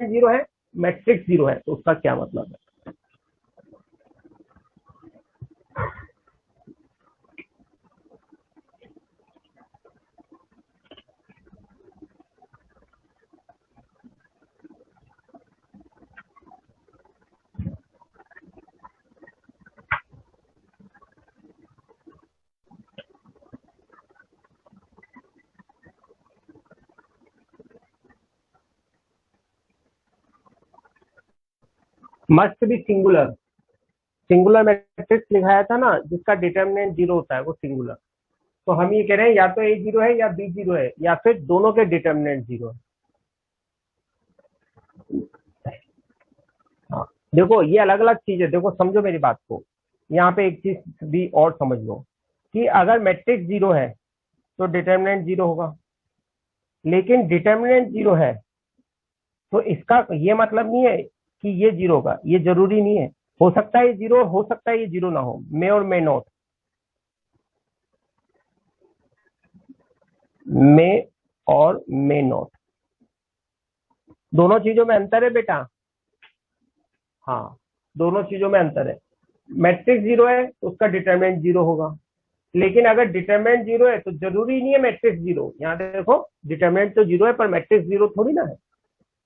जीरो है, मैट्रिक्स जीरो है, तो उसका क्या मतलब है। Must be singular. Singular matrix लिखाया था ना, जिसका डिटर्मिनेंट जीरो होता है, वो सिंगुलर। तो हम ये कह रहे हैं या तो ए जीरो है या बी जीरो है, या फिर दोनों के डिटर्मिनेंट जीरो है। हाँ, देखो ये अलग अलग चीज है, देखो समझो मेरी बात को। यहाँ पे एक चीज भी और समझ लो कि अगर मैट्रिक्स जीरो है तो डिटर्मिनेंट जीरो होगा, लेकिन डिटर्मिनेंट जीरो है तो इसका ये मतलब नहीं है कि ये जीरो होगा, ये जरूरी नहीं है। हो सकता है ये जीरो, हो सकता है ये जीरो ना हो, मे और मे नॉट, मे और मे नॉट, दोनों चीजों में अंतर है बेटा। हाँ, दोनों चीजों में अंतर है। मैट्रिक्स जीरो है तो उसका डिटरमिनेंट जीरो होगा, लेकिन अगर डिटरमिनेंट जीरो है तो जरूरी नहीं है मैट्रिक्स जीरो। यहाँ देखो, डिटरमिनेंट तो जीरो है पर मैट्रिक्स जीरो थोड़ी ना है।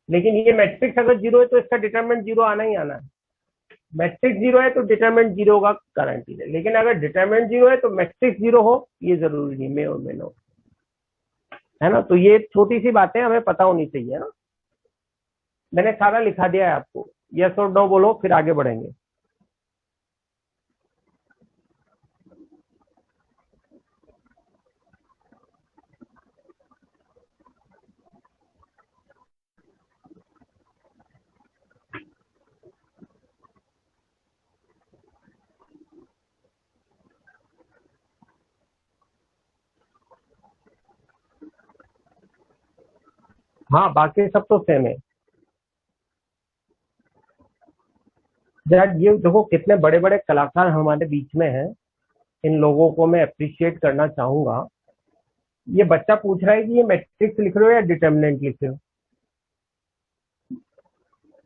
लेकिन ये मैट्रिक्स अगर जीरो है तो इसका डिटरमिनेंट जीरो आना ही आना है। मैट्रिक्स जीरो है तो डिटरमिनेंट जीरो होगा, गारंटी है। लेकिन अगर डिटरमिनेंट जीरो है तो मैट्रिक्स जीरो हो, ये जरूरी नहीं, मे और मे नो, है ना। तो ये छोटी सी बातें हमें पता होनी चाहिए ना। मैंने सारा लिखा दिया है आपको, यस और नो बोलो फिर आगे बढ़ेंगे। हाँ, बाकी सब तो सेम है यार। ये देखो कितने बड़े बड़े कलाकार हमारे बीच में हैं, इन लोगों को मैं अप्रिशिएट करना चाहूंगा। ये बच्चा पूछ रहा है कि ये मैट्रिक्स लिख रहे हो या डिटर्मिनेंट लिख रहे हो।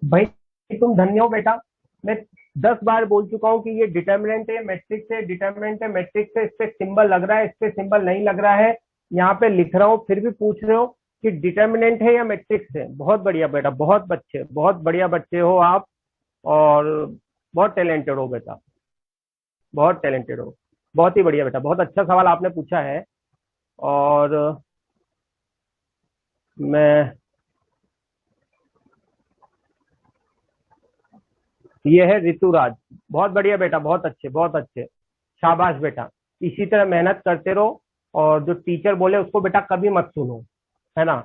भाई तुम धन्य हो बेटा, मैं 10 बार बोल चुका हूँ कि ये डिटर्मिनेंट है, मैट्रिक्स है, डिटर्मिनेंट है, मैट्रिक्स है। इस पे सिंबल लग रहा है, इस पे सिंबल नहीं लग रहा है, यहाँ पे लिख रहा हूँ, फिर भी पूछ रहे हो कि डिटर्मिनेंट है या मैट्रिक्स है। बहुत बढ़िया बेटा, बहुत बढ़िया बच्चे हो आप, और बहुत टैलेंटेड हो बेटा, बहुत टैलेंटेड हो। बहुत ही बढ़िया बेटा, बहुत अच्छा सवाल आपने पूछा है। और मैं ये है ऋतुराज। बहुत बढ़िया बेटा, बहुत अच्छे बहुत अच्छे, शाबाश बेटा। इसी तरह मेहनत करते रहो। और जो टीचर बोले उसको बेटा कभी मत सुनो, है ना।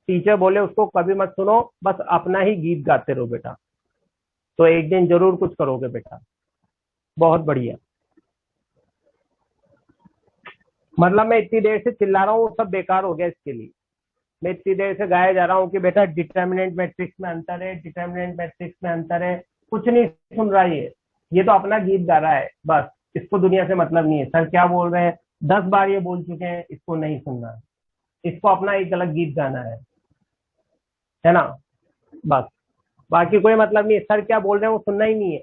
टीचर बोले उसको कभी मत सुनो, बस अपना ही गीत गाते रहो बेटा, तो एक दिन जरूर कुछ करोगे बेटा। बहुत बढ़िया। मतलब मैं इतनी देर से चिल्ला रहा हूँ, वो सब बेकार हो गया इसके लिए। मैं इतनी देर से गाया जा रहा हूँ कि बेटा डिटर्मिनेंट मैट्रिक्स में अंतर है, डिटर्मिनेंट मैट्रिक्स में अंतर है। कुछ नहीं सुन रहा ये तो अपना गीत गा रहा है बस। इसको दुनिया से मतलब नहीं है, सर क्या बोल रहे हैं 10 बार ये बोल चुके हैं, इसको नहीं सुनना है। इसको अपना एक अलग गीत गाना है ना। बस, बाकी कोई मतलब नहीं है, सर क्या बोल रहे हैं वो सुनना ही नहीं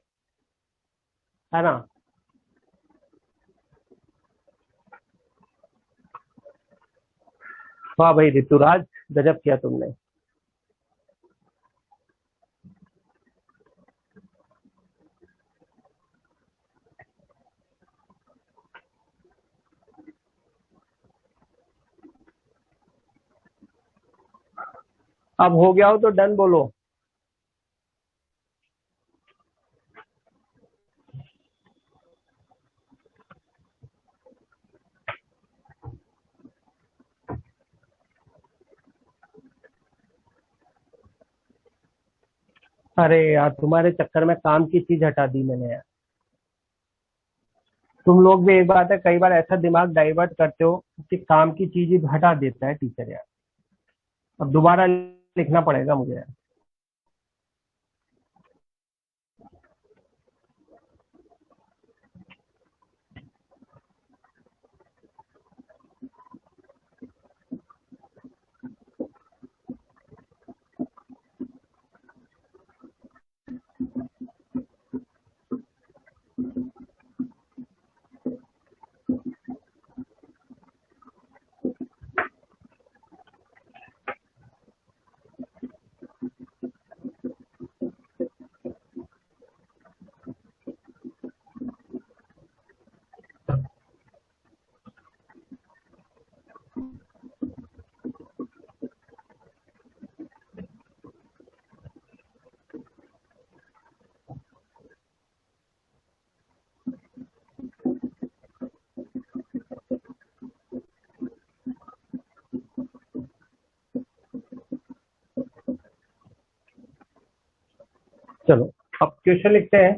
है ना। वाह भाई ऋतुराज, गजब किया तुमने। अब हो गया हो तो डन बोलो। अरे यार, तुम्हारे चक्कर में काम की चीज हटा दी मैंने यार। तुम लोग भी, एक बात है, कई बार ऐसा दिमाग डाइवर्ट करते हो कि काम की चीज ही हटा देता है टीचर यार। अब दोबारा लिखना पड़ेगा मुझे यार। चलो अब क्वेश्चन लिखते हैं।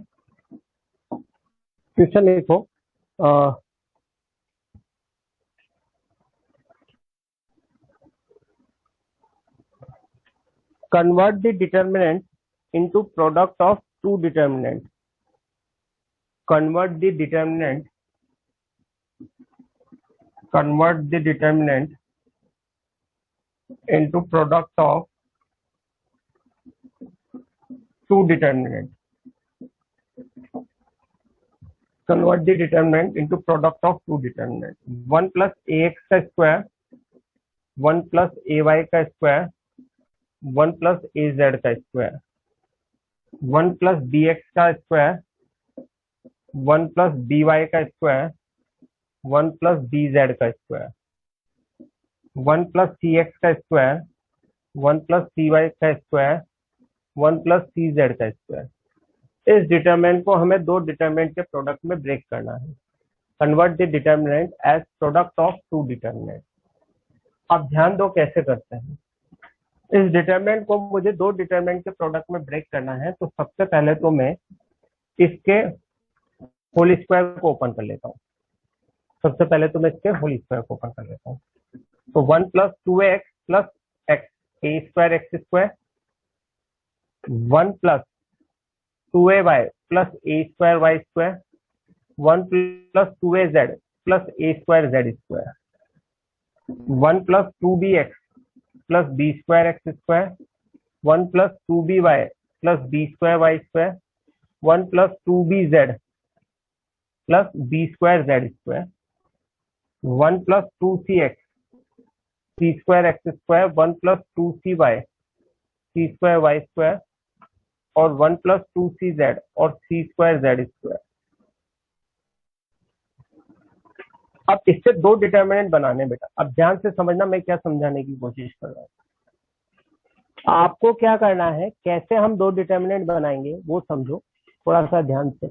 क्वेश्चन लिखो। Convert the determinant into product of two determinant. convert the determinant convert the determinant into product of two determinant convert the determinant into product of two determinant 1 plus ax का square 1 plus ay का square 1 plus az का square 1 plus bx का square 1 plus by का square 1 plus bz का square 1 plus cx का square 1 plus cy का square 1 plus cz का square. इस डिटरमिनेंट को हमें दो डिटरमिनेंट के प्रोडक्ट में ब्रेक करना है। Convert the determinant as product of two determinant. अब ध्यान दो कैसे करते हैं। इस डिटरमिनेंट को मुझे दो डिटरमिनेंट के प्रोडक्ट में ब्रेक करना है, तो सबसे पहले तो मैं इसके होल स्क्वायर को ओपन कर लेता हूँ। सबसे पहले तो मैं इसके होल स्क्वायर को ओपन कर लेता हूँ। तो 1 plus 2x plus x a square x square 1 plus 2ay plus a square y square 1 plus 2az plus a square z square 1 plus 2bx plus b square x square 1 plus 2by plus b square y square 1 plus 2bz plus b square z square 1 plus 2cx c square x square 1 plus 2cy c square y square और 1 plus 2cz और c square z square। अब इससे दो determinant बनाने बेटा। अब ध्यान से समझना मैं क्या समझाने की कोशिश कर रहा हूँ। आपको क्या करना है, कैसे हम दो डिटर्मिनेंट बनाएंगे वो समझो थोड़ा सा ध्यान से।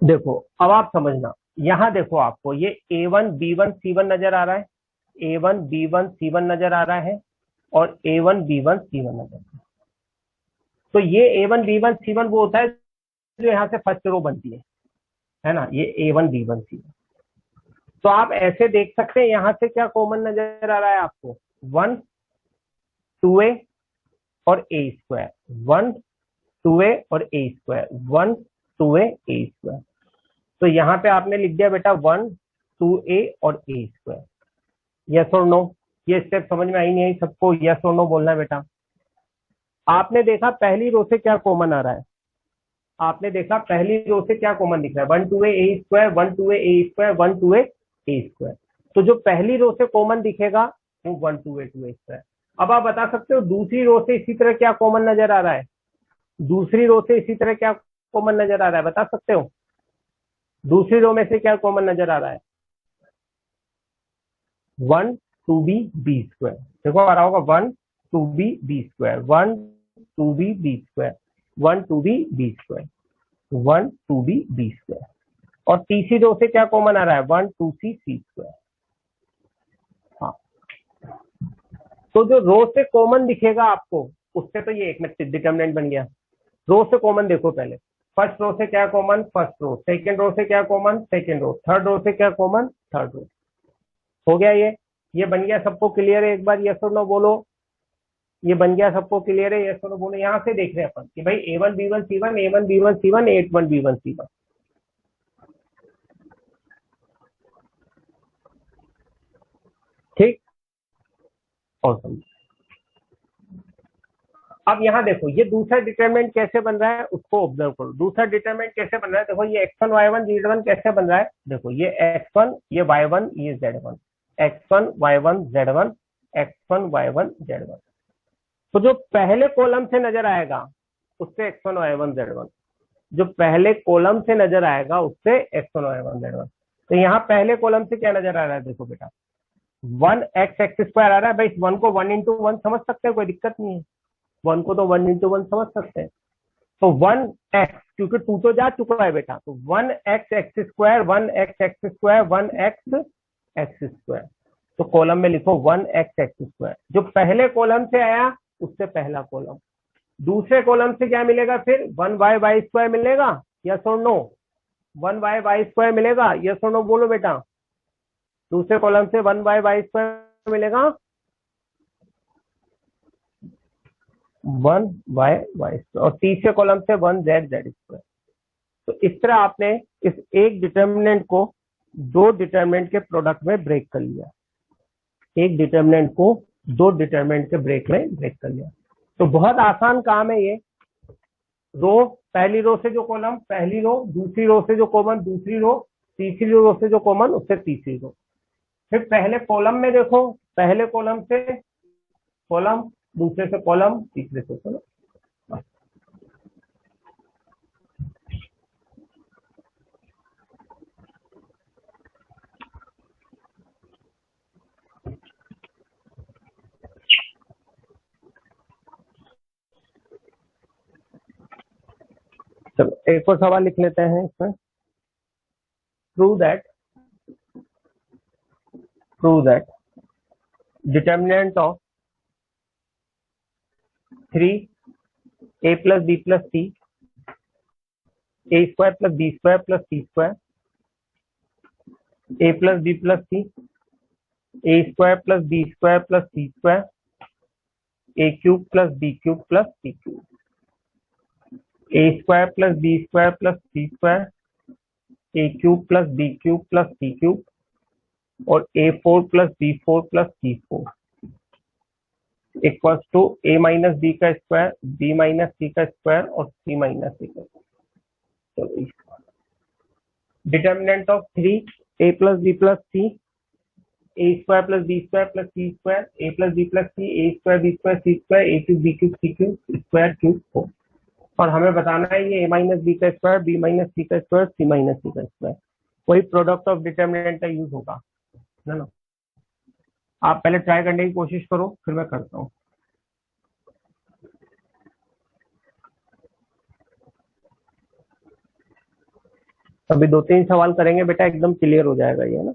देखो अब आप समझना, यहाँ देखो आपको ये A1 B1 C1 नजर आ रहा है, A1 B1 C1 नजर आ रहा है और A1 B1 C1 नजर आ रहा है। तो ये A1 B1 C1 वो होता है जो यहाँ से फर्स्ट रो बनती है ना, ये A1 B1 C1। तो आप ऐसे देख सकते हैं, यहाँ से क्या कॉमन नजर आ रहा है आपको, 1 2a और A², 1 2a और A², 1 2a A²। तो यहाँ पे आपने लिख दिया बेटा 1 2a और A²। यस और नो, ये स्टेप समझ में आई नहीं आई सबको, यस और नो बोलना है बेटा। आपने देखा पहली रो से क्या कॉमन आ रहा है, आपने देखा पहली रो से क्या कॉमन दिख रहा है, 1 2a A², 1 2a A², 1 2a A²। तो जो पहली रो से कॉमन दिखेगा वो 1 2a 2a²। अब आप बता सकते हो दूसरी रो से इसी तरह क्या कॉमन नजर आ रहा है, दूसरी रो से इसी तरह क्या कॉमन नजर आ रहा है, बता सकते हो दूसरी रो में से क्या कॉमन नजर आ रहा है, 1 2b B²। देखो आ रहा होगा 1 2b B², 1 2b B², 1 2b B², 1 2b B²। और तीसरी रो से क्या कॉमन आ रहा है, 1 2c C²। हाँ, तो जो रो से कॉमन दिखेगा आपको उससे तो ये एक में डिटर्मिनेंट बन गया। रो से कॉमन देखो पहले, फर्स्ट रो से क्या common, first row, second row से क्या common, second row, third row से क्या कॉमन, थर्ड रो। हो गया ये बन गया, सबको क्लियर है, एक बार यस और नो बोलो। ये बन गया, सबको क्लियर है, यस और नो बोलो। यहाँ से देख रहे हैं अपन कि भाई A1 B1 C1, A1 B1 C1, A1 B1 C1। ठीक, और समझो। अब यहाँ देखो ये दूसरा डिटरमिनेंट कैसे बन रहा है उसको ऑब्जर्व करो। दूसरा डिटरमिनेंट कैसे बन रहा है, देखो ये X1 Y1 Z1 कैसे बन रहा है, देखो ये X1 ये Y1 ये Z1, X1 Y1 Z1, X1 Y1 Z1। तो जो पहले कॉलम से नजर आएगा उससे X1 Y1 Z1, जो पहले कॉलम से नजर आएगा उससे X1 Y1 Z1। तो यहाँ पहले कॉलम से क्या नजर आ रहा है, देखो बेटा 1x² आ रहा है। भाई इस 1 को 1 × 1 समझ सकते हैं, कोई दिक्कत नहीं है, 1 को तो 1 × 1 समझ सकते हैं। तो 1x, क्योंकि 2 तो जा चुका है बेटा, तो 1x² 1x² 1x²। तो कॉलम में लिखो 1x², जो पहले कॉलम से आया उससे पहला कॉलम। दूसरे कॉलम से क्या मिलेगा फिर, 1y² मिलेगा, यस और नो, 1y² मिलेगा, यस और नो बोलो बेटा। दूसरे कॉलम से 1y² मिलेगा, 1y² और तीसरे कॉलम से 1z² तो इस तरह आपने इस एक डिटर्मिनेंट को दो डिटर्मिनेंट के प्रोडक्ट में ब्रेक कर लिया, एक डिटर्मिनेंट को दो डिटर्मिनेंट के ब्रेक कर लिया। तो बहुत आसान काम है ये। रो, पहली रो से जो कॉलम पहली रो, दूसरी रो से जो कॉमन दूसरी रो, तीसरी रो से जो कॉमन उससे तीसरी रो। फिर पहले कॉलम में देखो, पहले कॉलम से कॉलम, दूसरे से कॉलम, तीसरे से कॉलम। चलो एक और सवाल लिख लेते हैं इसमें। Prove that determinant of 3a + b + c, a² + b² + c², a + b + c, a² + b² + c², a³ + b³ + c³, a² + b² + c², a³ + b³ + c³ और a4 + b4 + c4 equals to a - b का square, b - c का square और c - a का square. Determinant of 3a + b + c, a² + b² + c², a + b + c, a² b² c², a³ b³ c³ square cube 4। और हमें बताना है ये a - b का स्क्वायर, b - c का स्क्वायर, c - c का स्क्वायर। वही प्रोडक्ट ऑफ डिटर्मिनेंट का यूज होगा, है ना। आप पहले ट्राई करने की कोशिश करो, फिर मैं करता हूँ। अभी 2-3 सवाल करेंगे बेटा, एकदम क्लियर हो जाएगा ये ना।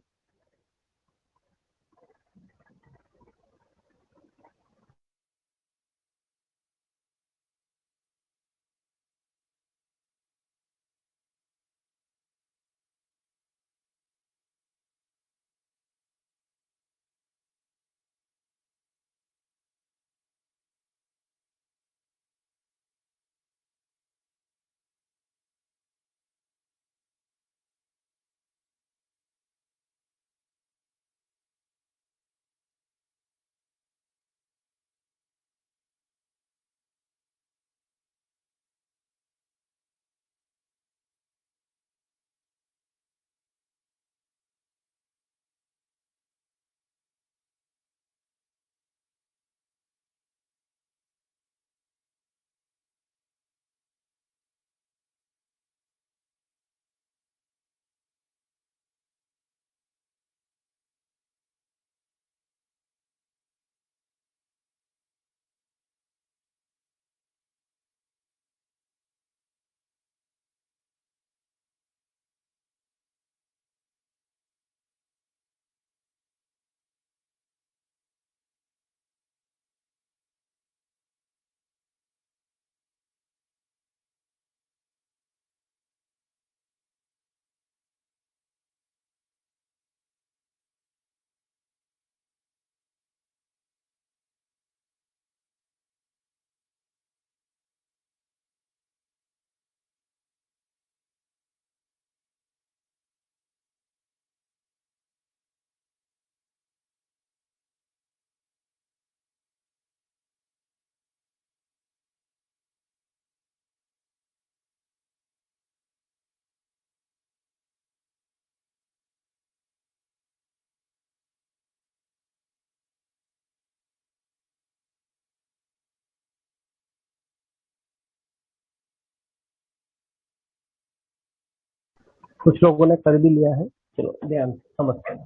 कुछ लोगों ने कर भी लिया है, चलो ध्यान से समझते हैं।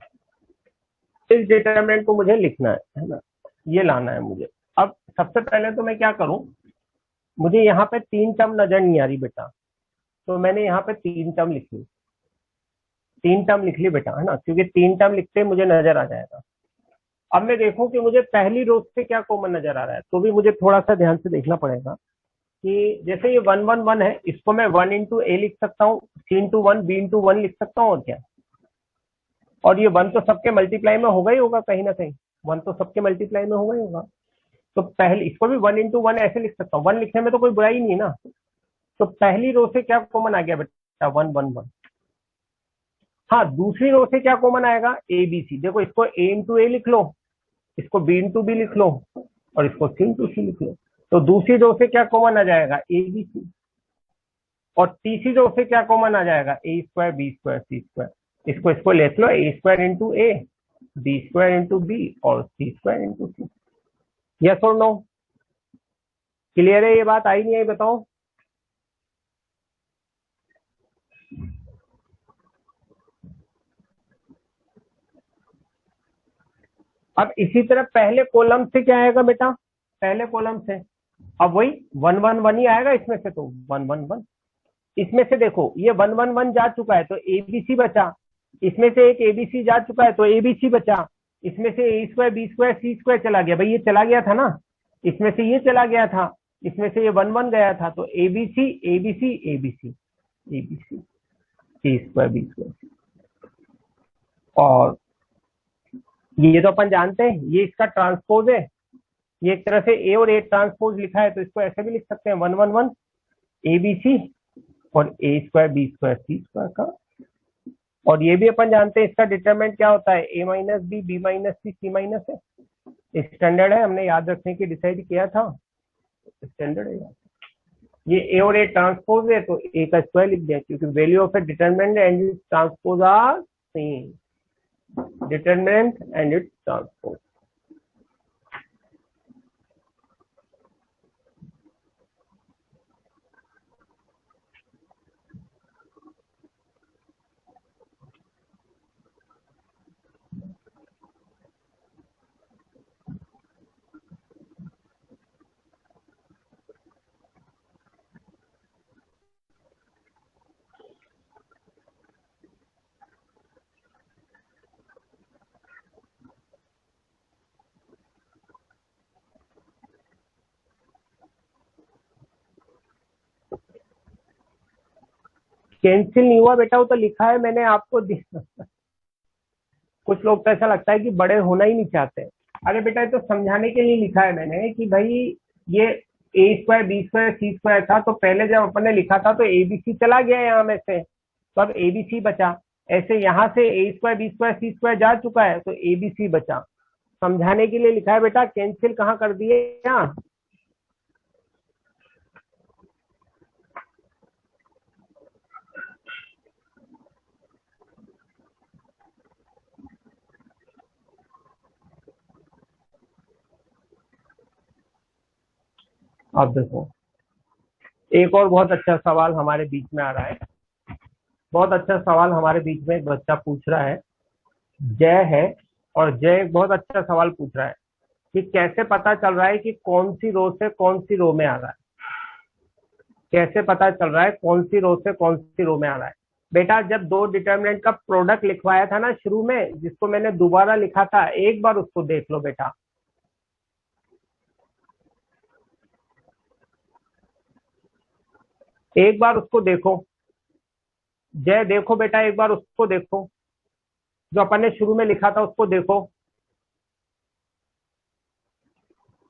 इस डिटरमिनेंट को मुझे लिखना है ना, ये लाना है मुझे। अब सबसे पहले तो मैं क्या करूं, मुझे यहाँ पे 3 टर्म नजर नहीं आ रही बेटा, तो मैंने यहाँ पे 3 टर्म लिख ली। 3 टर्म लिख ली बेटा, है ना, क्योंकि 3 टर्म लिखते ही मुझे नजर आ जाएगा। अब मैं देखूं कि मुझे पहली रो से क्या कॉमन नजर आ रहा है, तो भी मुझे थोड़ा सा ध्यान से देखना पड़ेगा कि जैसे ये 1 1 1 है, इसको मैं 1 into a लिख सकता हूँ, C into 1 B into 1 लिख सकता हूँ, और क्या। और ये 1 तो सबके मल्टीप्लाई में होगा ही होगा कहीं ना कहीं, 1 तो सबके मल्टीप्लाई में होगा ही होगा। तो पहले इसको भी 1 into 1 ऐसे लिख सकता हूँ, 1 लिखने में तो कोई बुराई नहीं है ना। तो पहली रो से क्या कॉमन आ गया बेटा, 1 1 1। हाँ, दूसरी रो से क्या कॉमन आएगा, ए बी सी। देखो, इसको A into A लिख लो, इसको B into B लिख लो, और इसको C into C लिख लो। तो दूसरी रो से क्या कॉमन आ जाएगा, ए बी सी। और तीसरी रो से क्या कॉमन आ जाएगा, A² B² C²। इसको लिख लो, A² into A, B² into B, और C² into C। यस और नो, क्लियर है ये बात, आई नहीं आई बताओ। अब इसी तरह पहले कॉलम से क्या आएगा बेटा, पहले कॉलम से अब वही 1 1 1 ही आएगा इसमें से, तो 1 1 1। इसमें से देखो, ये 1 1 1 जा चुका है तो एबीसी बचा, इसमें से एक एबीसी जा चुका है तो एबीसी बचा, इसमें से A² B² C² चला गया, भाई ये चला गया था ना, इसमें से ये चला गया था, इसमें से ये 1 1 गया था, तो ABC ABC ABC ABC C² B²। और ये तो अपन जानते हैं, ये इसका ट्रांसपोज है, ये एक तरह से ए और ए ट्रांसपोज लिखा है, तो इसको ऐसे भी लिख सकते हैं 1 1 1 एबीसी और A²B² C² का। और ये भी अपन जानते हैं इसका डिटरमिनेंट क्या होता है, A-B B-C C-A। स्टैंडर्ड है, हमने याद रखने की डिसाइड किया था, स्टैंडर्ड है। ये ए और ए ट्रांसपोज है, तो ए का स्क्वायर लिख दिया, क्योंकि value of a determinant and its transpose are same. Determinant and its transpose. Cancel नहीं हुआ बेटा, वो तो लिखा है मैंने आपको कुछ लोग तो ऐसा लगता है कि बड़े होना ही नहीं चाहते। अरे बेटा ये तो समझाने के लिए लिखा है मैंने कि भाई ये ए स्क्वायर बी स्क्वायर सी स्क्वायर था, तो पहले जब अपन ने लिखा था तो एबीसी चला गया यहाँ में से, तो अब एबीसी बचा। ऐसे यहाँ से ए स्क्वायर बी स्क्वायर सी स्क्वायर जा चुका है, तो एबीसी बचा। समझाने के लिए लिखा है बेटा, कैंसिल कहाँ कर दिए यहाँ। अब देखो, एक और बहुत अच्छा सवाल हमारे बीच में आ रहा है। बहुत अच्छा सवाल हमारे बीच में एक बच्चा पूछ रहा है, जय है, और जय एक बहुत अच्छा सवाल पूछ रहा है कि कैसे पता चल रहा है कि कौन सी रो से कौन सी रो में आ रहा है। कैसे पता चल रहा है कौन सी रो से कौन सी रो में आ रहा है। बेटा जब दो डिटर्मिनेंट का प्रोडक्ट लिखवाया था ना शुरू में, जिसको मैंने दोबारा लिखा था, एक बार उसको देख लो बेटा। एक बार उसको देखो, जय देखो बेटा, एक बार उसको देखो, जो अपन ने शुरू में लिखा था उसको देखो।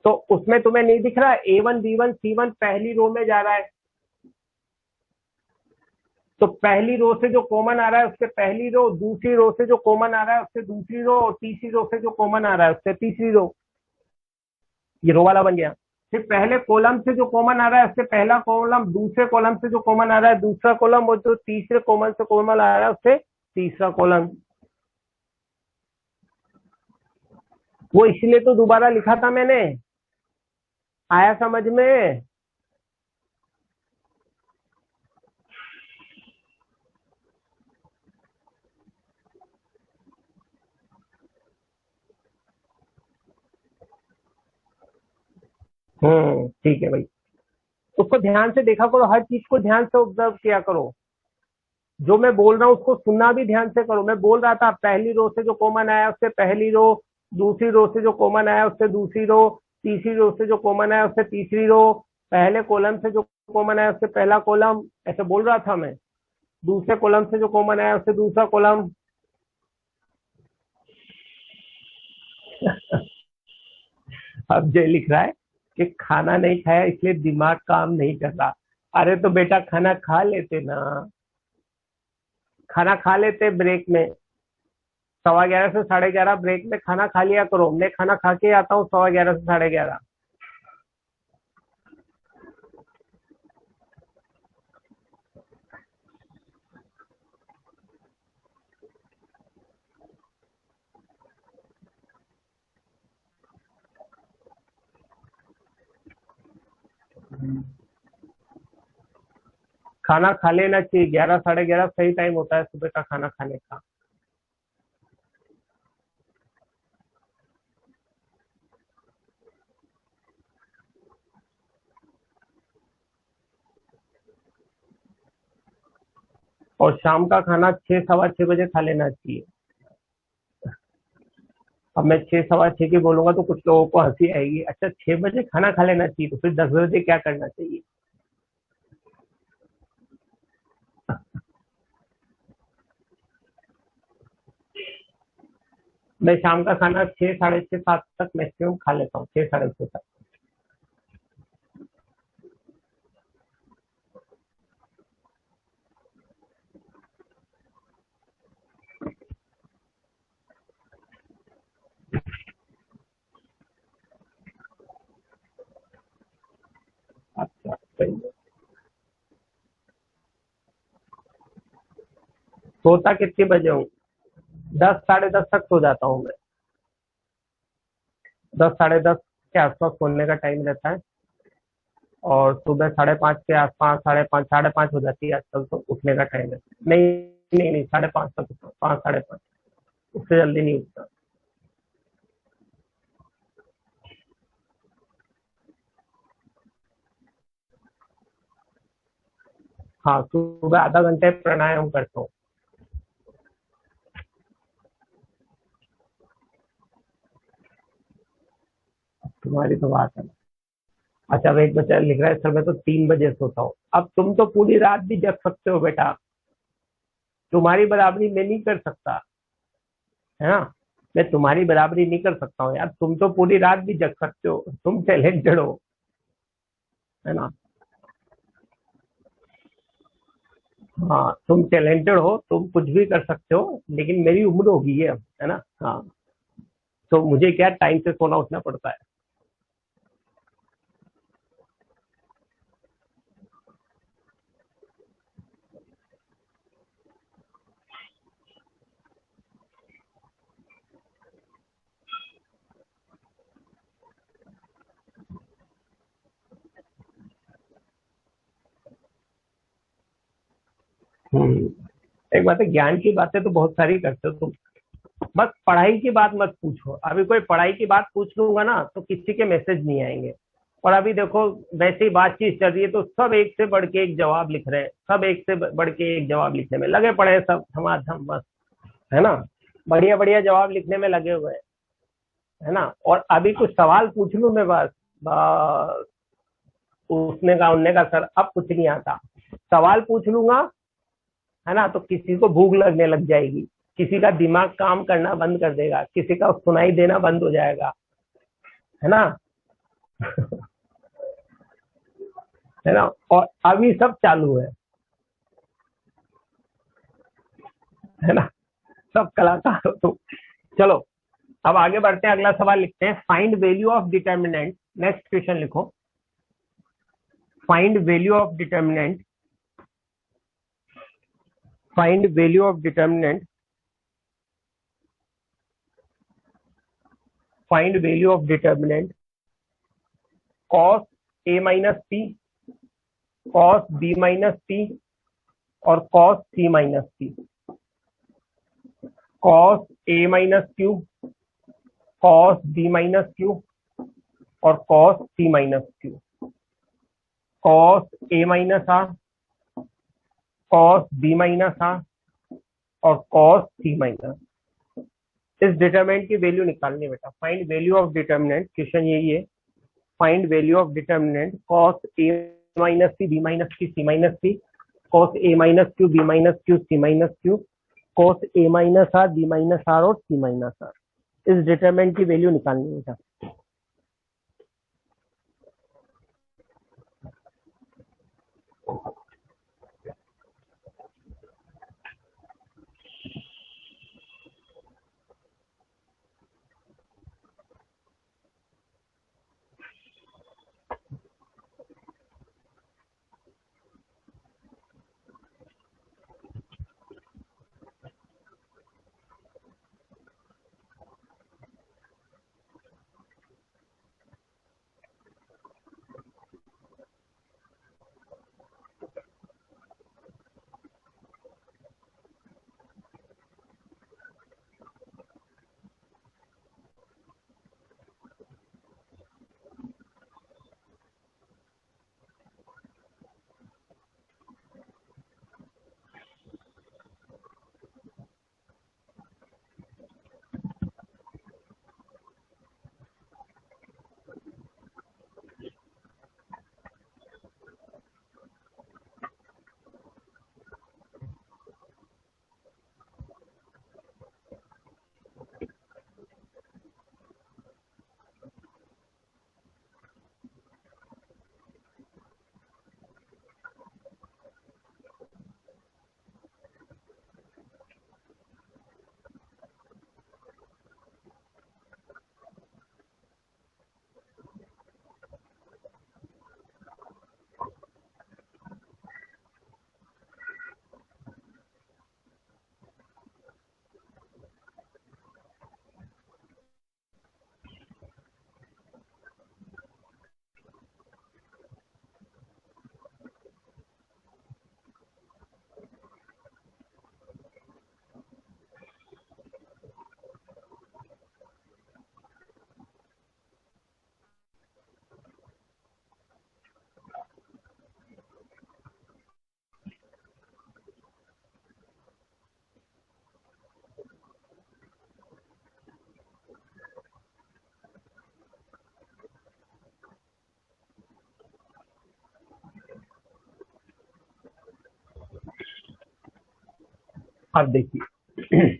तो उसमें तुम्हें नहीं दिख रहा A1 B1 C1 पहली रो में जा रहा है। तो पहली रो से जो कॉमन आ रहा है उससे पहली रो, दूसरी रो से जो कॉमन आ रहा है उससे दूसरी रो, और तीसरी रो से जो कॉमन आ रहा है उससे तीसरी रो। ये रो वाला बन गया। फिर पहले कॉलम से जो कॉमन आ रहा है उससे पहला कॉलम, दूसरे कॉलम से जो कॉमन आ रहा है दूसरा कॉलम, और जो तीसरे कॉमन से कॉमन आ रहा है उससे तीसरा कॉलम। वो इसलिए तो दोबारा लिखा था मैंने। आया समझ में। ठीक है भाई। उसको ध्यान से देखा करो, हर चीज को ध्यान से ऑब्जर्व किया करो। जो मैं बोल रहा हूँ उसको सुनना भी ध्यान से करो। मैं बोल रहा था पहली रो से जो कॉमन आया उससे पहली रो, दूसरी रो से जो कॉमन आया उससे दूसरी रो, तीसरी रो से जो कॉमन आया उससे तीसरी रो, पहले कॉलम से जो कॉमन आया उससे पहला कॉलम, ऐसे बोल रहा था मैं। दूसरे कॉलम से जो कॉमन आया उससे दूसरा कॉलम। अब जय लिख रहा है कि खाना नहीं खाया इसलिए दिमाग काम नहीं कर रहा। अरे तो बेटा खाना खा लेते ना, खाना खा लेते ब्रेक में। 11:15 से 11:30 ब्रेक में खाना खा लिया करो। मैं खाना खा के आता हूँ 11:15 से 11:30। खाना खा लेना चाहिए, 11 11:30 सही टाइम होता है सुबह का खाना खाने का। और शाम का खाना 6 6:15 बजे खा लेना चाहिए। अब मैं 6 6:15 की बोलूंगा तो कुछ लोगों को हंसी आएगी, अच्छा 6 बजे खाना खा लेना चाहिए, तो फिर 10 बजे क्या करना चाहिए। मैं शाम का खाना 6 6:30 7 तक मैक्सिमम खा लेता हूँ, 6 6:30 तक। अच्छा सही है। सोता कितने बजे हूँ? 10 10:30 तक सो जाता हूँ मैं। 10 10:30 के आसपास सोने का टाइम रहता है। और सुबह 5:30 के आसपास, 5:30 हो जाती है आजकल तो उठने का टाइम है। नहीं नहीं नहीं, 5:30 तक उठता हूँ, 5 5:30। उससे जल्दी नहीं उठता। हाँ, सुबह आधा घंटे प्राणायाम करता हूँ। तुम्हारी तो बात है। अच्छा, अब एक बच्चा लिख रहा है सर मैं तो 3 बजे सोता हूँ। अब तुम तो पूरी रात भी जग सकते हो बेटा। तुम्हारी बराबरी मैं नहीं कर सकता, है ना। मैं तुम्हारी बराबरी नहीं कर सकता हूँ यार, तुम तो पूरी रात भी जग सकते हो, तुम टैलेंटेड हो, है ना। हाँ तुम टैलेंटेड हो, तुम कुछ भी कर सकते हो, लेकिन मेरी उम्र हो गई है ना। हाँ तो मुझे क्या टाइम से सोना उठना पड़ता है। एक बात है, ज्ञान की बातें तो बहुत सारी करते हो तुम, बस पढ़ाई की बात मत पूछो। अभी कोई पढ़ाई की बात पूछ लूंगा ना तो किसी के मैसेज नहीं आएंगे। और अभी देखो, वैसे ही बातचीत चल रही है तो सब एक से बढ़ के एक जवाब लिख रहे हैं, सब एक से बढ़ के एक जवाब लिखने में लगे पड़े हैं, सब धमाधम बस, है ना। बढ़िया बढ़िया जवाब लिखने में लगे हुए हैं, है ना। और अभी कुछ सवाल पूछ लूं मैं, बस उसने कहा उनने कहा सर अब कुछ नहीं आता। सवाल पूछ लूंगा, है ना, तो किसी को भूख लगने लग जाएगी, किसी का दिमाग काम करना बंद कर देगा, किसी का सुनाई देना बंद हो जाएगा, है ना। है ना। और अभी सब चालू है ना। सब कलाकार हो तुम। चलो अब आगे बढ़ते हैं, अगला सवाल लिखते हैं, find value of determinant. Next question लिखो, find value of determinant, find value of determinant, find value of determinant cos A minus P, cos B minus P और cos C minus P. Cos A minus Q, cos B minus Q और cos C minus Q. Cos A minus R, cos B minus R और cos C minus. इस determinant की value निकालनी है बेटा। Find value of determinant, question यही है। Find value of determinant cos A minus C B minus C C minus C, cos A minus Q B minus Q C minus Q, cos A minus R B minus R और C minus R. इस determinant की value निकालनी है बेटा। अब देखिए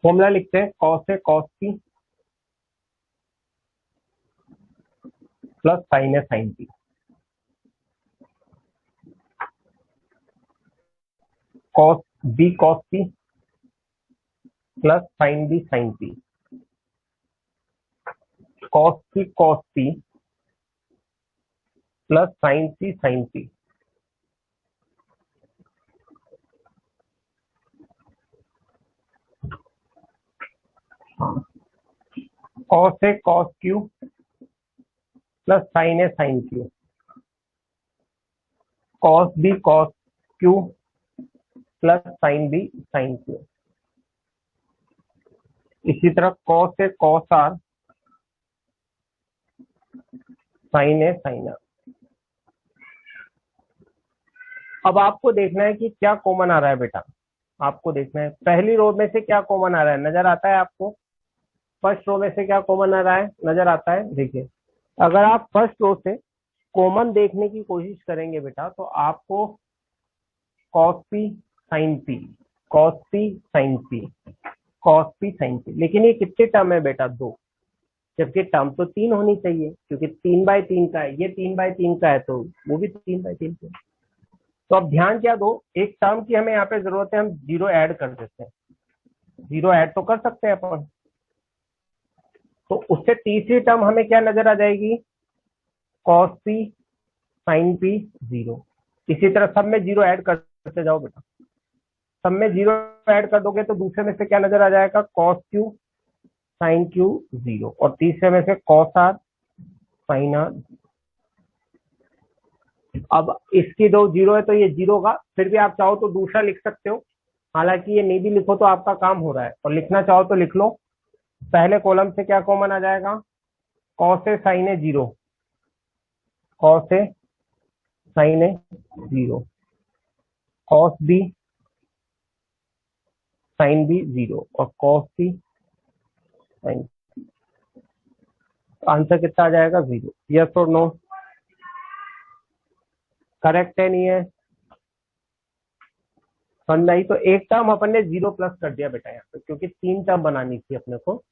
formula लिखते हैं, कॉस है कॉस टी प्लस साइन है sine T. Cos B cos T plus sine B sine T. Cos T plus sine C sine T. Cos है कॉस क्यू प्लस साइन है sine Q. Cos B cos Q plus sine B sine Q. इसी तरह cos है cos R sine है sine R. अब आपको देखना है कि क्या कॉमन आ रहा है बेटा। आपको देखना है पहली रो में से क्या कॉमन आ रहा है, नजर आता है आपको। फर्स्ट रो में से क्या कॉमन आ रहा है, नजर आता है। देखिए अगर आप फर्स्ट रो से कॉमन देखने की कोशिश करेंगे बेटा तो आपको cos P sine P, cos P sine P, cos P sine P, लेकिन ये कितने टर्म है बेटा, दो। जबकि टर्म तो तीन होनी चाहिए क्योंकि 3/3 का है, ये 3/3 का है तो वो भी 3/3 का है। तो अब ध्यान क्या दो, एक टर्म की हमें यहाँ पे जरूरत है, हम जीरो ऐड कर देते हैं। जीरो ऐड तो कर सकते हैं अपन, तो उससे तीसरी टर्म हमें क्या नजर आ जाएगी, cos P sine P zero. इसी तरह सब में जीरो ऐड करते जाओ बेटा, सब में जीरो ऐड कर दोगे तो दूसरे में से क्या नजर आ जाएगा, cos Q sine Q zero, और तीसरे में से कॉस आर साइन आर। अब इसकी दो जीरो है तो ये जीरो का, फिर भी आप चाहो तो दूसरा लिख सकते हो, हालांकि ये नहीं भी लिखो तो आपका काम हो रहा है, और लिखना चाहो तो लिख लो। पहले कॉलम से क्या कॉमन आ जाएगा, cos A sine A zero, cos A sine A zero, cos B sine B zero, और कॉस सी साइन। आंसर कितना आ जाएगा, जीरो। यस और नो, करेक्ट है नहीं है, समझ आई। तो एक टर्म अपन ने जीरो प्लस कर दिया बेटा यहाँ पे, क्योंकि तीन टर्म बनानी थी अपने को,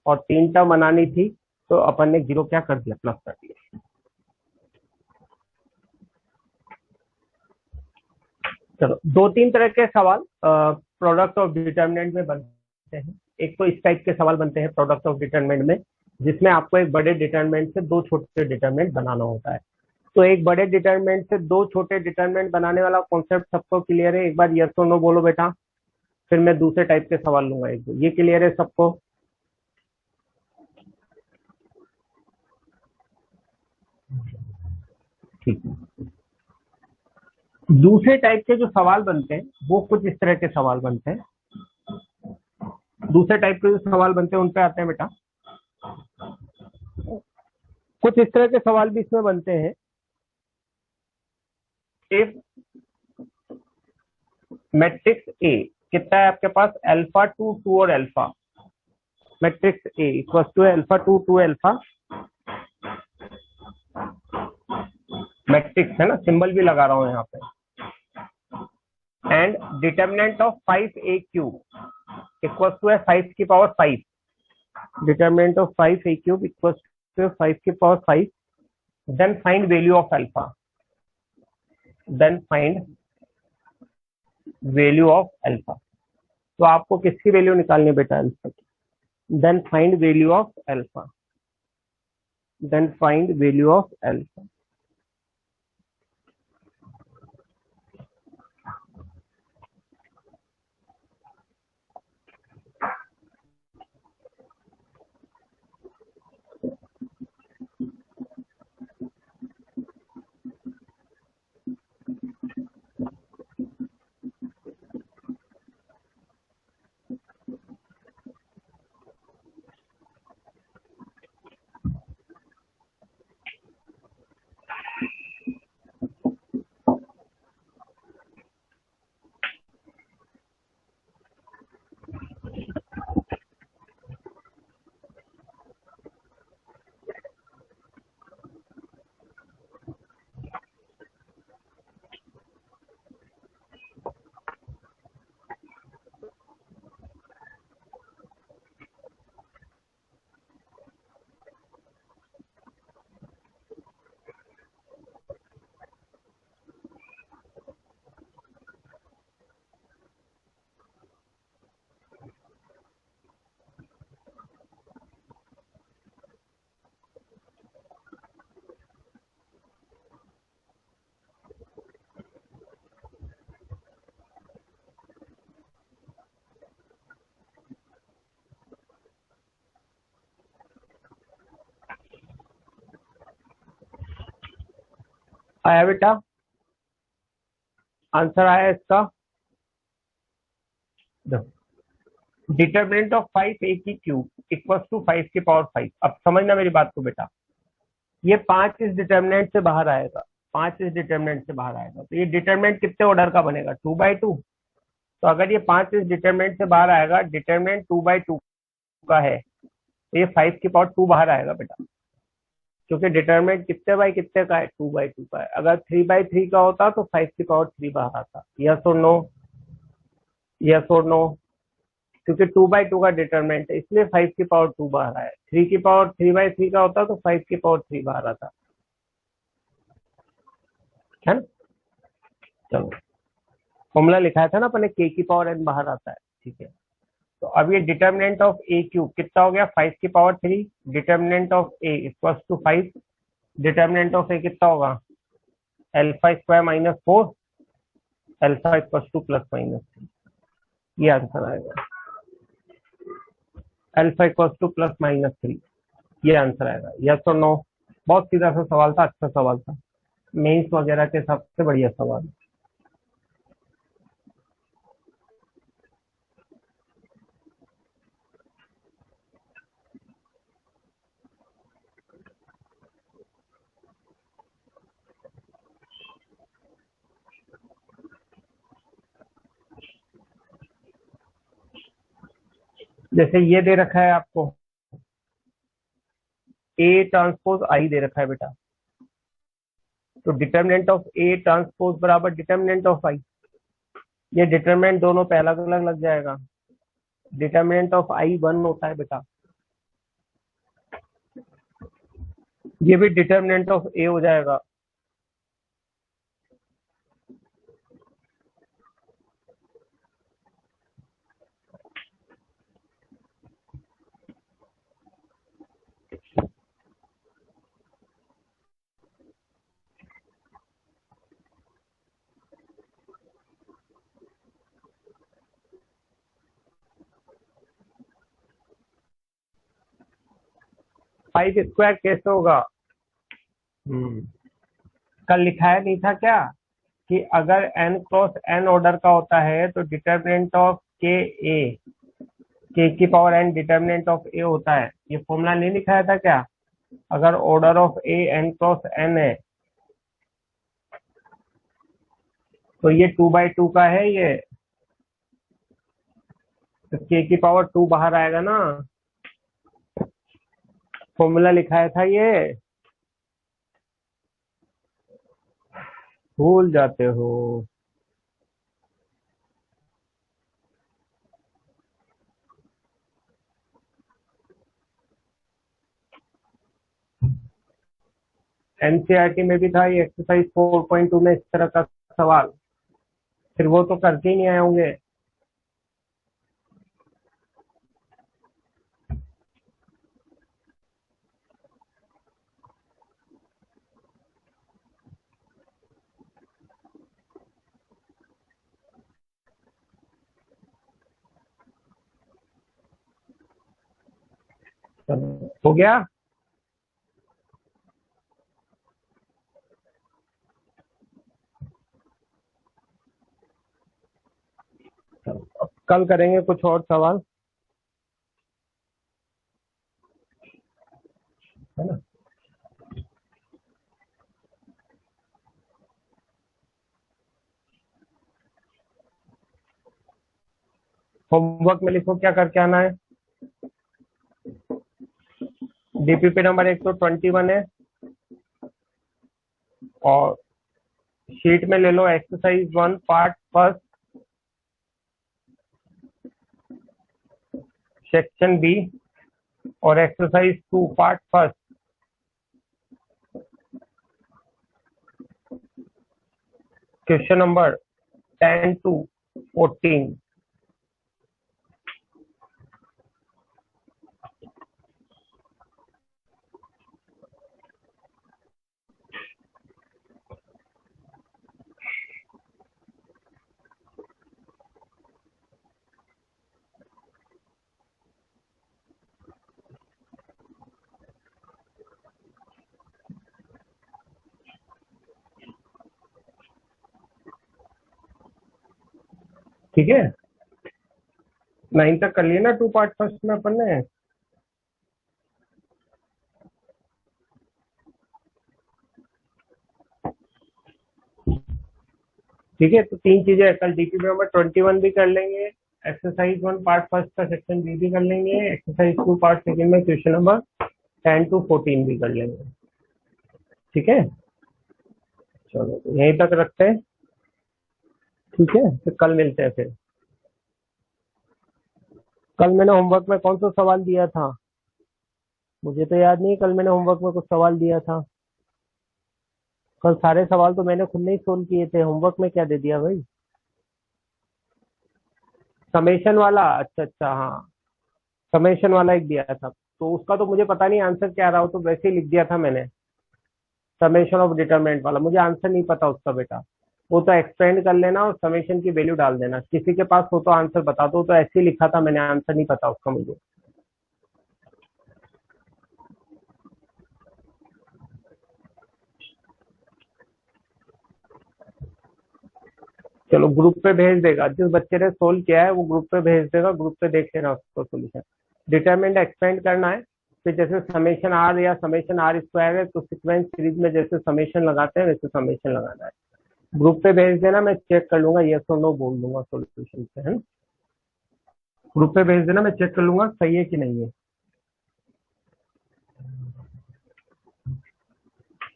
और तीन टर्म बनानी थी तो अपन ने जीरो क्या कर दिया, प्लस कर दिया। चलो दो तीन तरह के सवाल प्रोडक्ट ऑफ डिटर्मिनेंट में बनते हैं। एक तो इस टाइप के सवाल बनते हैं प्रोडक्ट ऑफ डिटर्मिनेंट में, जिसमें आपको एक बड़े डिटर्मिनेंट से दो छोटे डिटर्मिनेंट बनाना होता है। तो एक बड़े डिटर्मिनेंट से दो छोटे डिटर्मिनेंट बनाने वाला कॉन्सेप्ट सबको क्लियर है, एक बार यस और नो बोलो बेटा, फिर मैं दूसरे टाइप के सवाल लूंगा। एक दो, ये क्लियर है सबको। ठीक है, दूसरे टाइप के जो सवाल बनते हैं वो कुछ इस तरह के सवाल बनते हैं। दूसरे टाइप के जो सवाल बनते हैं उन पे आते हैं बेटा। कुछ इस तरह के सवाल भी इसमें बनते हैं। इफ मैट्रिक्स ए कितना है आपके पास, अल्फा टू टू और alpha, matrix A equal to alpha two two alpha, matrix है ना, सिंबल भी लगा रहा हूं यहाँ पे, and determinant of 5a cube equal to है 5 की power 5, determinant of 5a cube equal to 5 की power 5, then find value of alpha, then find value of alpha. तो आपको किसकी वैल्यू निकालनी है बेटा, अल्फा की। Then find value of alpha, then find value of alpha. आया बेटा, आंसर आया इसका। डिटर्मिनेंट ऑफ 5 a की क्यूब इक्वल्स टू 5 की पावर 5। अब समझना मेरी बात को बेटा, ये 5 इस डिटर्मिनेंट से बाहर आएगा, 5 इस डिटर्मिनेंट से बाहर आएगा, तो ये डिटर्मिनेंट कितने ऑर्डर का बनेगा, 2/2। तो अगर ये 5 इस डिटर्मिनेंट से बाहर आएगा, डिटर्मिनेंट 2/2 का है, तो ये 5 की पावर 2 बाहर आएगा बेटा, क्योंकि डिटर्मिनेंट कितने बाई कितने का है, 2/2 का है। अगर 3/3 का होता तो 5 की पावर 3 बाहर आता। यस और नो, यस और नो, क्योंकि 2/2 का डिटरमिनेंट है, इसलिए 5 की पावर 2 बाहर आया। 3 की पावर 3/3 का होता तो 5 की पावर 3 बाहर आता, है ना। चलो, फॉर्मूला लिखाया था ना अपने, k की पावर n बाहर आता है, ठीक है। तो अब ये डिटर्मिनेंट ऑफ ए क्यूब कितना हो गया, 5 की power 3। Determinant of A equals to 5। Determinant of A कितना होगा, α² - 4, अल्फा इक्वल्स टू +-3। ये आंसर आएगा, α = +-3, ये आंसर आएगा। यस और नो, बहुत सीधा सा सवाल था, अच्छा सवाल था, मेंस वगैरह के सबसे बढ़िया सवाल। जैसे ये दे रखा है आपको, ए ट्रांसपोज आई दे रखा है बेटा, तो डिटर्मिनेंट ऑफ ए ट्रांसपोज बराबर डिटर्मिनेंट ऑफ आई। ये डिटर्मिनेंट दोनों पे अलग अलग लग जाएगा, डिटर्मिनेंट ऑफ आई 1 होता है बेटा, ये भी डिटर्मिनेंट ऑफ ए हो जाएगा। फाइव स्क्वायर कैसे होगा, हम्म, कल लिखाया नहीं था क्या कि अगर n क्रॉस n ऑर्डर का होता है तो डिटर्मिनेंट ऑफ k की power n determinant of a होता है। ये फॉर्मूला नहीं लिखाया था क्या, अगर order of a n cross n है तो ये 2/2 का है, ये तो k की पावर 2 बाहर आएगा ना, फॉर्मूला लिखाया था ये, भूल जाते हो। एनसीईआरटी में भी था ये एक्सरसाइज 4.2 में इस तरह का सवाल, फिर वो तो करके ही नहीं आए होंगे। चलो, हो गया। चलो, अब कल करेंगे कुछ और सवाल, है ना। होमवर्क में लिखो क्या करके आना है। डीपीपी नंबर 121 है, और शीट में ले लो exercise 1 part first section B, और exercise 2 part first question number 10 to 14। ठीक है, 9 तक कर लिए ना 2 पार्ट फर्स्ट में अपन ने। ठीक है, तो 3 चीजें कल डीपीपी नंबर 21 भी कर लेंगे, एक्सरसाइज 1 पार्ट फर्स्ट का सेक्शन बी भी कर लेंगे, एक्सरसाइज 2 पार्ट सेकंड में क्वेश्चन नंबर 10 to 14 भी कर लेंगे। ठीक है, चलो तो यहीं तक रखते हैं। ठीक है, फिर कल मिलते हैं फिर। कल मैंने होमवर्क में कौन सा सवाल दिया था, मुझे तो याद नहीं, कल मैंने होमवर्क में कुछ सवाल दिया था। कल सारे सवाल तो मैंने खुद नहीं सोल्व किए थे, होमवर्क में क्या दे दिया भाई। समेशन वाला, अच्छा अच्छा, हाँ समेशन वाला एक दिया था, तो उसका तो मुझे पता नहीं आंसर क्या रहा हो, तो वैसे ही लिख दिया था मैंने। समेशन ऑफ डिटरमिनेंट वाला मुझे आंसर नहीं पता उसका बेटा, वो तो एक्सपेंड कर लेना और समेशन की वैल्यू डाल देना, किसी के पास हो तो आंसर बता दो, तो ऐसे ही लिखा था मैंने, आंसर नहीं पता उसका मुझे। चलो ग्रुप पे भेज देगा, जिस बच्चे ने सोल्व किया है वो ग्रुप पे भेज देगा, ग्रुप पे देख लेना उसको सोल्यूशन। डिटरमिनेंट एक्सपेंड करना है, फिर जैसे समेशन आर या समेशन आर स्क्वायर है, तो सीक्वेंस सीरीज में जैसे समेशन लगाते हैं वैसे समेशन लगाना है। ग्रुप पे भेज देना, मैं चेक कर लूंगा, यस और नो बोल दूंगा सोल्यूशन से, है ना। ग्रुप पे भेज देना, मैं चेक कर लूंगा सही है कि नहीं है।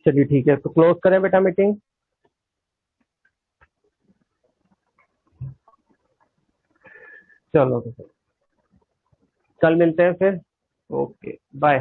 चलिए ठीक है, तो क्लोज करें बेटा मीटिंग। चलो तो फिर कल मिलते हैं फिर। Okay bye.